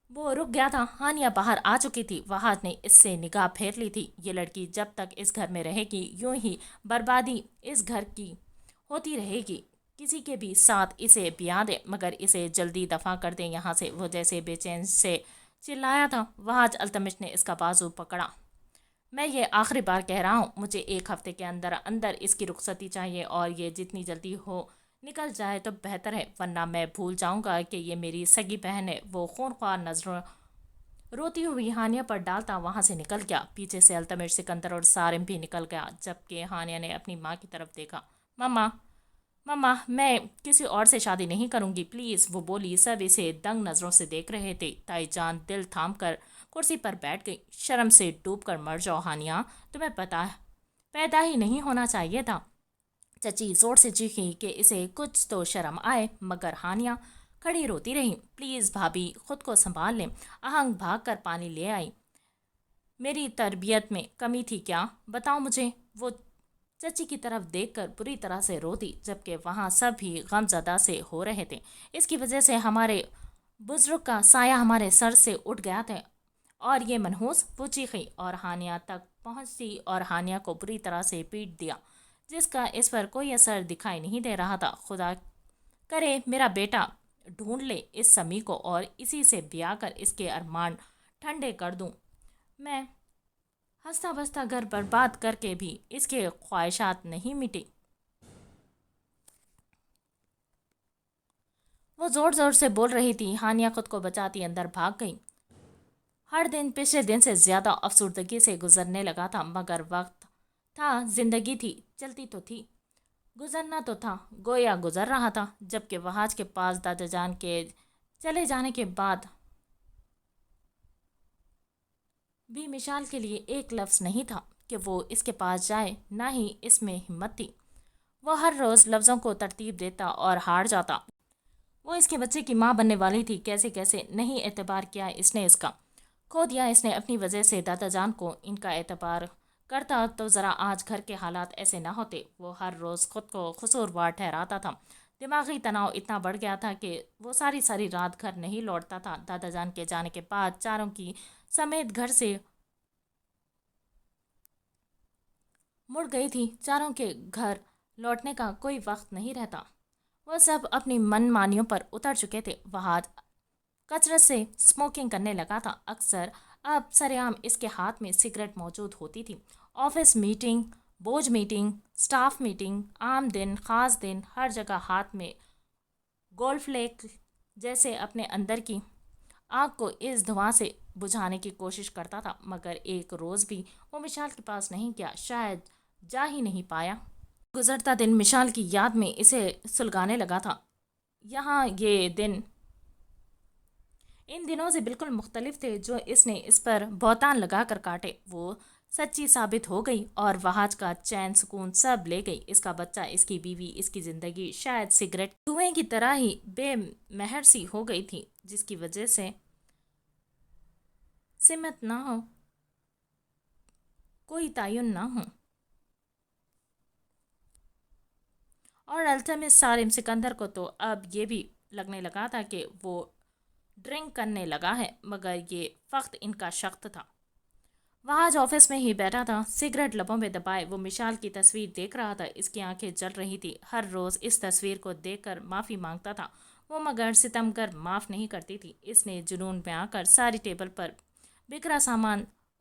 وہ رک گیا تھا۔ ہانیہ باہر آ چکی تھی۔ وہاج نے اس سے نگاہ پھیر لی تھی۔ یہ لڑکی جب تک اس گھر میں رہے گی یوں ہی بربادی اس گھر کی ہوتی رہے گی۔ کسی کے بھی ساتھ اسے بیاہ دے مگر اسے جلدی دفع کر دیں یہاں سے۔ وہ جیسے بے چین سے چلایا تھا۔ وہاج التمش نے اس کا بازو پکڑا۔ میں یہ آخری بار کہہ رہا ہوں، مجھے ایک ہفتے کے اندر اندر اس کی رخصتی چاہیے، اور یہ جتنی جلدی ہو نکل جائے تو بہتر ہے، ورنہ میں بھول جاؤں گا کہ یہ میری سگی بہن ہے۔ وہ خونخوار نظروں روتی ہوئی ہانیہ پر ڈالتا وہاں سے نکل گیا۔ پیچھے سے التمش، سکندر اور سارم بھی نکل گیا، جبکہ ہانیہ نے اپنی ماں کی طرف دیکھا۔ ماما، میں کسی اور سے شادی نہیں کروں گی، پلیز، وہ بولی۔ سب اسے دنگ نظروں سے دیکھ رہے تھے۔ تائی جان دل تھام کر کرسی پر بیٹھ گئی۔ شرم سے ڈوب کر مر جاؤ ہانیہ، تمہیں پیدا ہی نہیں ہونا چاہیے تھا۔ چچی زور سے چیخی کہ اسے کچھ تو شرم آئے، مگر ہانیہ کھڑی روتی رہی۔ پلیز بھابھی، خود کو سنبھال لیں۔ آہنگ بھاگ کر پانی لے آئی۔ میری تربیت میں کمی تھی کیا؟ بتاؤ مجھے۔ وہ چچی کی طرف دیکھ کر بری طرح سے رو دی، جبکہ وہاں سب بھی غم زدہ سے ہو رہے تھے۔ اس کی وجہ سے ہمارے بزرگ کا سایہ ہمارے سر سے اٹھ گیا تھا، اور یہ منحوس، وہ چیخی اور ہانیہ تک پہنچی اور ہانیہ کو بری طرح سے پیٹ دیا، جس کا اس پر کوئی اثر دکھائی نہیں دے رہا تھا۔ خدا کرے میرا بیٹا ڈھونڈ لے اس سمی کو اور اسی سے بیاہ کر اس کے ارمان ٹھنڈے کر دوں۔ میں ہنستا بستا گھر برباد کر کے بھی اس کے خواہشات نہیں مٹی۔ وہ زور زور سے بول رہی تھی۔ ہانیہ خود کو بچاتی اندر بھاگ گئی۔ ہر دن پچھلے دن سے زیادہ افسردگی سے گزرنے لگا تھا، مگر وقت تھا، زندگی تھی، چلتی تو تھی، گزرنا تو تھا، گویا گزر رہا تھا۔ جبکہ وہاج کے پاس دادا جان کے چلے جانے کے بعد بھی مشال کے لیے ایک لفظ نہیں تھا کہ وہ اس کے پاس جائے، نہ ہی اس میں ہمت تھی۔ وہ ہر روز لفظوں کو ترتیب دیتا اور ہار جاتا۔ وہ اس کے بچے کی ماں بننے والی تھی، کیسے کیسے نہیں اعتبار کیا اس نے اس کا، کھو دیا اس نے اپنی وجہ سے دادا جان کو۔ ان کا اعتبار کرتا تو ذرا آج گھر کے حالات ایسے نہ ہوتے۔ وہ ہر روز خود کو قصوروار ٹھہراتا تھا۔ دماغی تناؤ اتنا بڑھ گیا تھا کہ وہ ساری ساری رات گھر نہیں لوٹتا تھا۔ دادا جان کے جانے کے بعد چاروں کی سمیت گھر سے مڑ گئی تھی۔ چاروں کے گھر لوٹنے کا کوئی وقت نہیں رہتا۔ وہ سب اپنی من مانیوں پر اتر چکے تھے۔ وہاج کثرت سے اسموکنگ کرنے لگا تھا۔ اکثر اب سرعام اس کے ہاتھ میں سگریٹ موجود ہوتی تھی۔ آفس میٹنگ، بوجھ میٹنگ، سٹاف میٹنگ، عام دن، خاص دن، ہر جگہ ہاتھ میں گولف لیک جیسے اپنے اندر کی آگ کو اس دھواں سے بجھانے کی کوشش کرتا تھا، مگر ایک روز بھی وہ مشال کے پاس نہیں گیا، شاید جا ہی نہیں پایا۔ گزرتا دن مشال کی یاد میں اسے سلگانے لگا تھا۔ یہاں یہ دن ان دنوں سے بالکل مختلف تھے جو اس نے اس پر بہتان لگا کر کاٹے۔ وہ سچی ثابت ہو گئی اور وہاج کا چین سکون سب لے گئی۔ اس کا بچہ، اس کی بیوی، اس کی زندگی شاید سگریٹ دھوئیں کی طرح ہی بے مہر سی ہو گئی تھی، جس کی وجہ سے سمت نہ ہو، کوئی تعین نہ ہو۔ اور التمش، سارم، سکندر کو تو اب یہ بھی لگنے لگا تھا کہ وہ ڈرنک کرنے لگا ہے، مگر یہ فقط ان کا شخص تھا۔ وہاج آفس میں ہی بیٹھا تھا، سگریٹ لبوں میں دبائے۔ وہ مشال کی تصویر دیکھ رہا تھا۔ اس کی آنکھیں جل رہی تھی۔ ہر روز اس تصویر کو دیکھ کر معافی مانگتا تھا وہ، مگر ستمگر معاف نہیں کرتی تھی۔ اس نے جنون میں آ کر ساری ٹیبل پر بکھرا سامان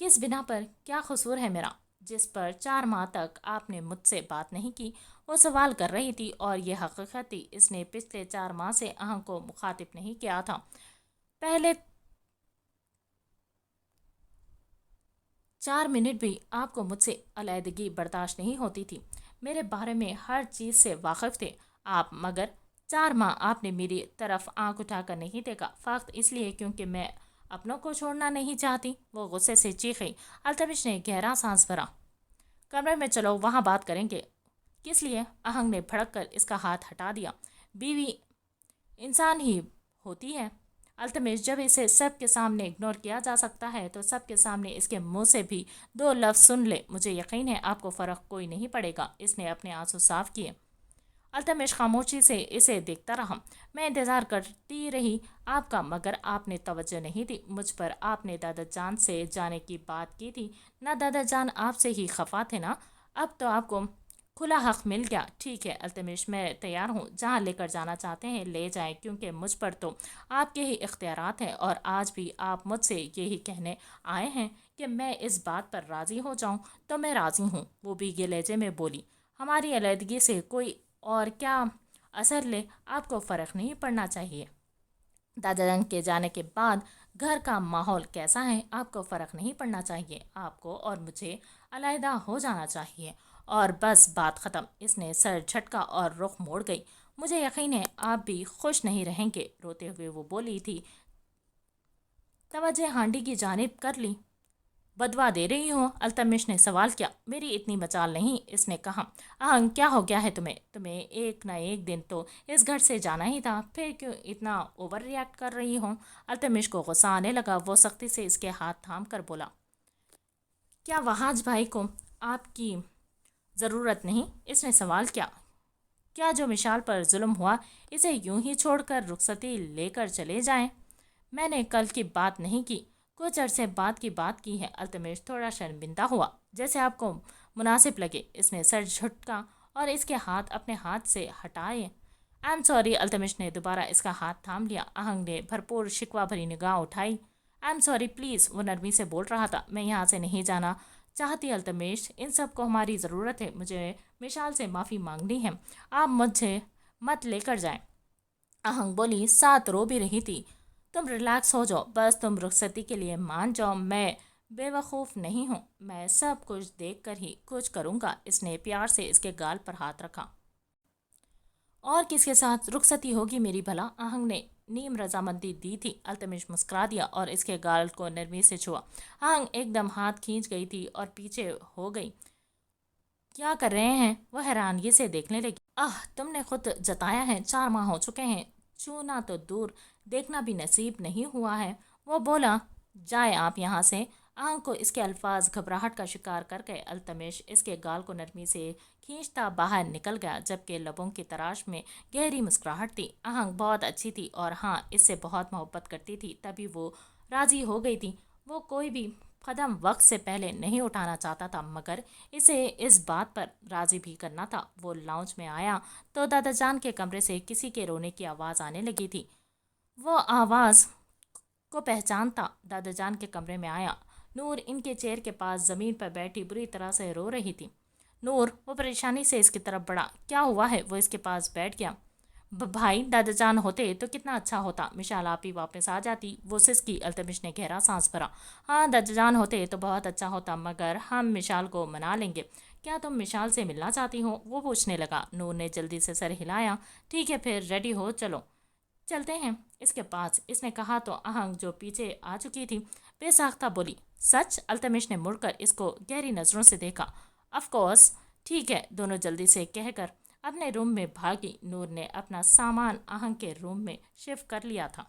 کس بنا پر؟ کیا قصور ہے میرا جس پر 4 ماہ تک آپ نے مجھ سے بات نہیں کی؟ وہ سوال کر رہی تھی اور یہ حقیقت تھی، اس نے پچھلے 4 ماہ سے آہنگ کو مخاطب نہیں کیا تھا۔ پہلے 4 منٹ بھی آپ کو مجھ سے علیحدگی برداشت نہیں ہوتی تھی۔ میرے بارے میں ہر چیز سے واقف تھے آپ، مگر 4 ماہ آپ نے میری طرف آنکھ اٹھا کر نہیں دیکھا، فقط اس لیے کیونکہ میں اپنوں کو چھوڑنا نہیں چاہتی۔ وہ غصے سے چیخی۔ التمش نے گہرا سانس بھرا۔ کمرے میں چلو، وہاں بات کریں گے۔ کس لیے؟ آہنگ نے بھڑک کر اس کا ہاتھ ہٹا دیا۔ بیوی انسان ہی ہوتی ہے التمش، جب اسے سب کے سامنے اگنور کیا جا سکتا ہے تو سب کے سامنے اس کے منہ سے بھی 2 لفظ سن لے۔ مجھے یقین ہے آپ کو فرق کوئی نہیں پڑے گا۔ اس نے اپنے آنسو صاف کیے۔ التمش خاموشی سے اسے دیکھتا رہا۔ میں انتظار کرتی رہی آپ کا، مگر آپ نے توجہ نہیں دی مجھ پر۔ آپ نے دادا جان سے جانے کی بات کی تھی نہ؟ دادا جان آپ سے ہی خفا تھے نا؟ اب تو آپ کو کھلا حق مل گیا۔ ٹھیک ہے التمش، میں تیار ہوں، جہاں لے کر جانا چاہتے ہیں لے جائیں، کیونکہ مجھ پر تو آپ کے ہی اختیارات ہیں، اور آج بھی آپ مجھ سے یہی کہنے آئے ہیں کہ میں اس بات پر راضی ہو جاؤں تو میں راضی ہوں۔ وہ بھیگے لہجے میں بولی۔ ہماری علیحدگی سے کوئی اور کیا اثر لے، آپ کو فرق نہیں پڑنا چاہیے۔ دادا جان کے جانے کے بعد گھر کا ماحول کیسا ہے، آپ کو فرق نہیں پڑنا چاہیے۔ آپ کو اور مجھے علیحدہ ہو جانا چاہیے اور بس، بات ختم۔ اس نے سر جھٹکا اور رخ موڑ گئی۔ مجھے یقین ہے آپ بھی خوش نہیں رہیں گے، روتے ہوئے وہ بولی تھی۔ توجہ ہانڈی کی جانب کر لی۔ بدوا دے رہی ہو؟ التمش نے سوال کیا۔ میری اتنی مجال نہیں، اس نے کہا۔ آہنگ، کیا ہو گیا ہے تمہیں ایک نہ ایک دن تو اس گھر سے جانا ہی تھا، پھر کیوں اتنا اوور ریئیکٹ کر رہی ہو؟ التمش کو غصہ آنے لگا۔ وہ سختی سے اس کے ہاتھ تھام کر بولا۔ کیا وہاج بھائی کو آپ کی ضرورت نہیں؟ اس نے سوال کیا۔ کیا جو مشال پر ظلم ہوا اسے یوں ہی چھوڑ کر رخصتی لے کر چلے جائیں؟ میں نے کل کی بات نہیں کی، کچھ عرصے بعد کی بات کی ہے۔ التمش تھوڑا شرمندہ ہوا۔ جیسے آپ کو مناسب لگے۔ اس نے سر جھٹکا اور اس کے ہاتھ اپنے ہاتھ سے ہٹائے۔ I am sorry. التمش نے دوبارہ اس کا ہاتھ تھام لیا۔ آہنگ نے بھرپور شکوہ بھری نگاہ اٹھائی۔ آئی ایم سوری پلیز، وہ نرمی سے بول رہا تھا۔ میں یہاں سے نہیں جانا چاہتی التمش، ان سب کو ہماری ضرورت ہے، مجھے مشال سے معافی مانگنی ہے، آپ مجھے مت لے کر جائیں۔ آہنگ بولی، ساتھ رو بھی رہی تھی۔ تم ریلیکس ہو جاؤ، بس تم رخصتی کے لیے مان جاؤ، میں بے وقوف نہیں ہوں، میں سب کچھ دیکھ کر ہی کچھ کروں گا۔ اس نے پیار سے اس کے گال پر ہاتھ رکھا۔ اور کس کے ساتھ رخصتی ہوگی میری بھلا؟ آہنگ نے نیم رضامندی دی تھی۔ التمش مسکرا دیا اور اس کے گال کو نرمی سے چھوا۔ آہنگ ایک دم ہاتھ کھینچ گئی تھی اور پیچھے ہو گئی۔ کیا کر رہے ہیں؟ وہ حیرانگی سے دیکھنے لگی۔ تم نے خود جتایا ہے، 4 ماہ ہو چکے ہیں، چھونا تو دور دیکھنا بھی نصیب نہیں ہوا ہے۔ وہ بولا، جائے آپ یہاں سے۔ آہنگ کو اس کے الفاظ گھبراہٹ کا شکار کر گئے۔ التمش اس کے گال کو نرمی سے کھینچتا باہر نکل گیا، جبکہ لبوں کی تراش میں گہری مسکراہٹ تھی۔ آہنگ بہت اچھی تھی اور ہاں، اس سے بہت محبت کرتی تھی، تبھی وہ راضی ہو گئی تھی۔ وہ کوئی بھی قدم وقت سے پہلے نہیں اٹھانا چاہتا تھا، مگر اسے اس بات پر راضی بھی کرنا تھا۔ وہ لاؤنج میں آیا تو دادا جان کے کمرے سے کسی کے رونے کی آواز آنے لگی تھی۔ وہ آواز کو پہچانتا دادا جان کے کمرے میں آیا۔ نور ان کے چیئر کے پاس زمین پر بیٹھی بری طرح سے رو رہی تھی۔ نور، وہ پریشانی سے اس کی طرف بڑھا۔ کیا ہوا ہے؟ وہ اس کے پاس بیٹھ گیا۔ بھائی، دادا جان ہوتے تو کتنا اچھا ہوتا، مشال آپ ہی واپس آ جاتی، وہ سسکی۔ التمش نے گہرا سانس بھرا۔ ہاں، دادا جان ہوتے تو بہت اچھا ہوتا، مگر ہم مشال کو منا لیں گے۔ کیا تم مشال سے ملنا چاہتی ہو؟ وہ پوچھنے لگا۔ نور نے جلدی سے سر ہلایا۔ ٹھیک ہے، پھر ریڈی ہو، چلو چلتے ہیں اس کے پاس، اس نے کہا تو آہنگ جو پیچھے آ چکی تھی بے ساختہ بولی، سچ؟ التمش نے مڑ کر اس کو گہری نظروں سے دیکھا۔ Of course. ٹھیک ہے، دونوں جلدی سے کہہ کر اپنے روم میں بھاگی۔ نور نے اپنا سامان آہنگ کے روم میں شفٹ کر لیا تھا۔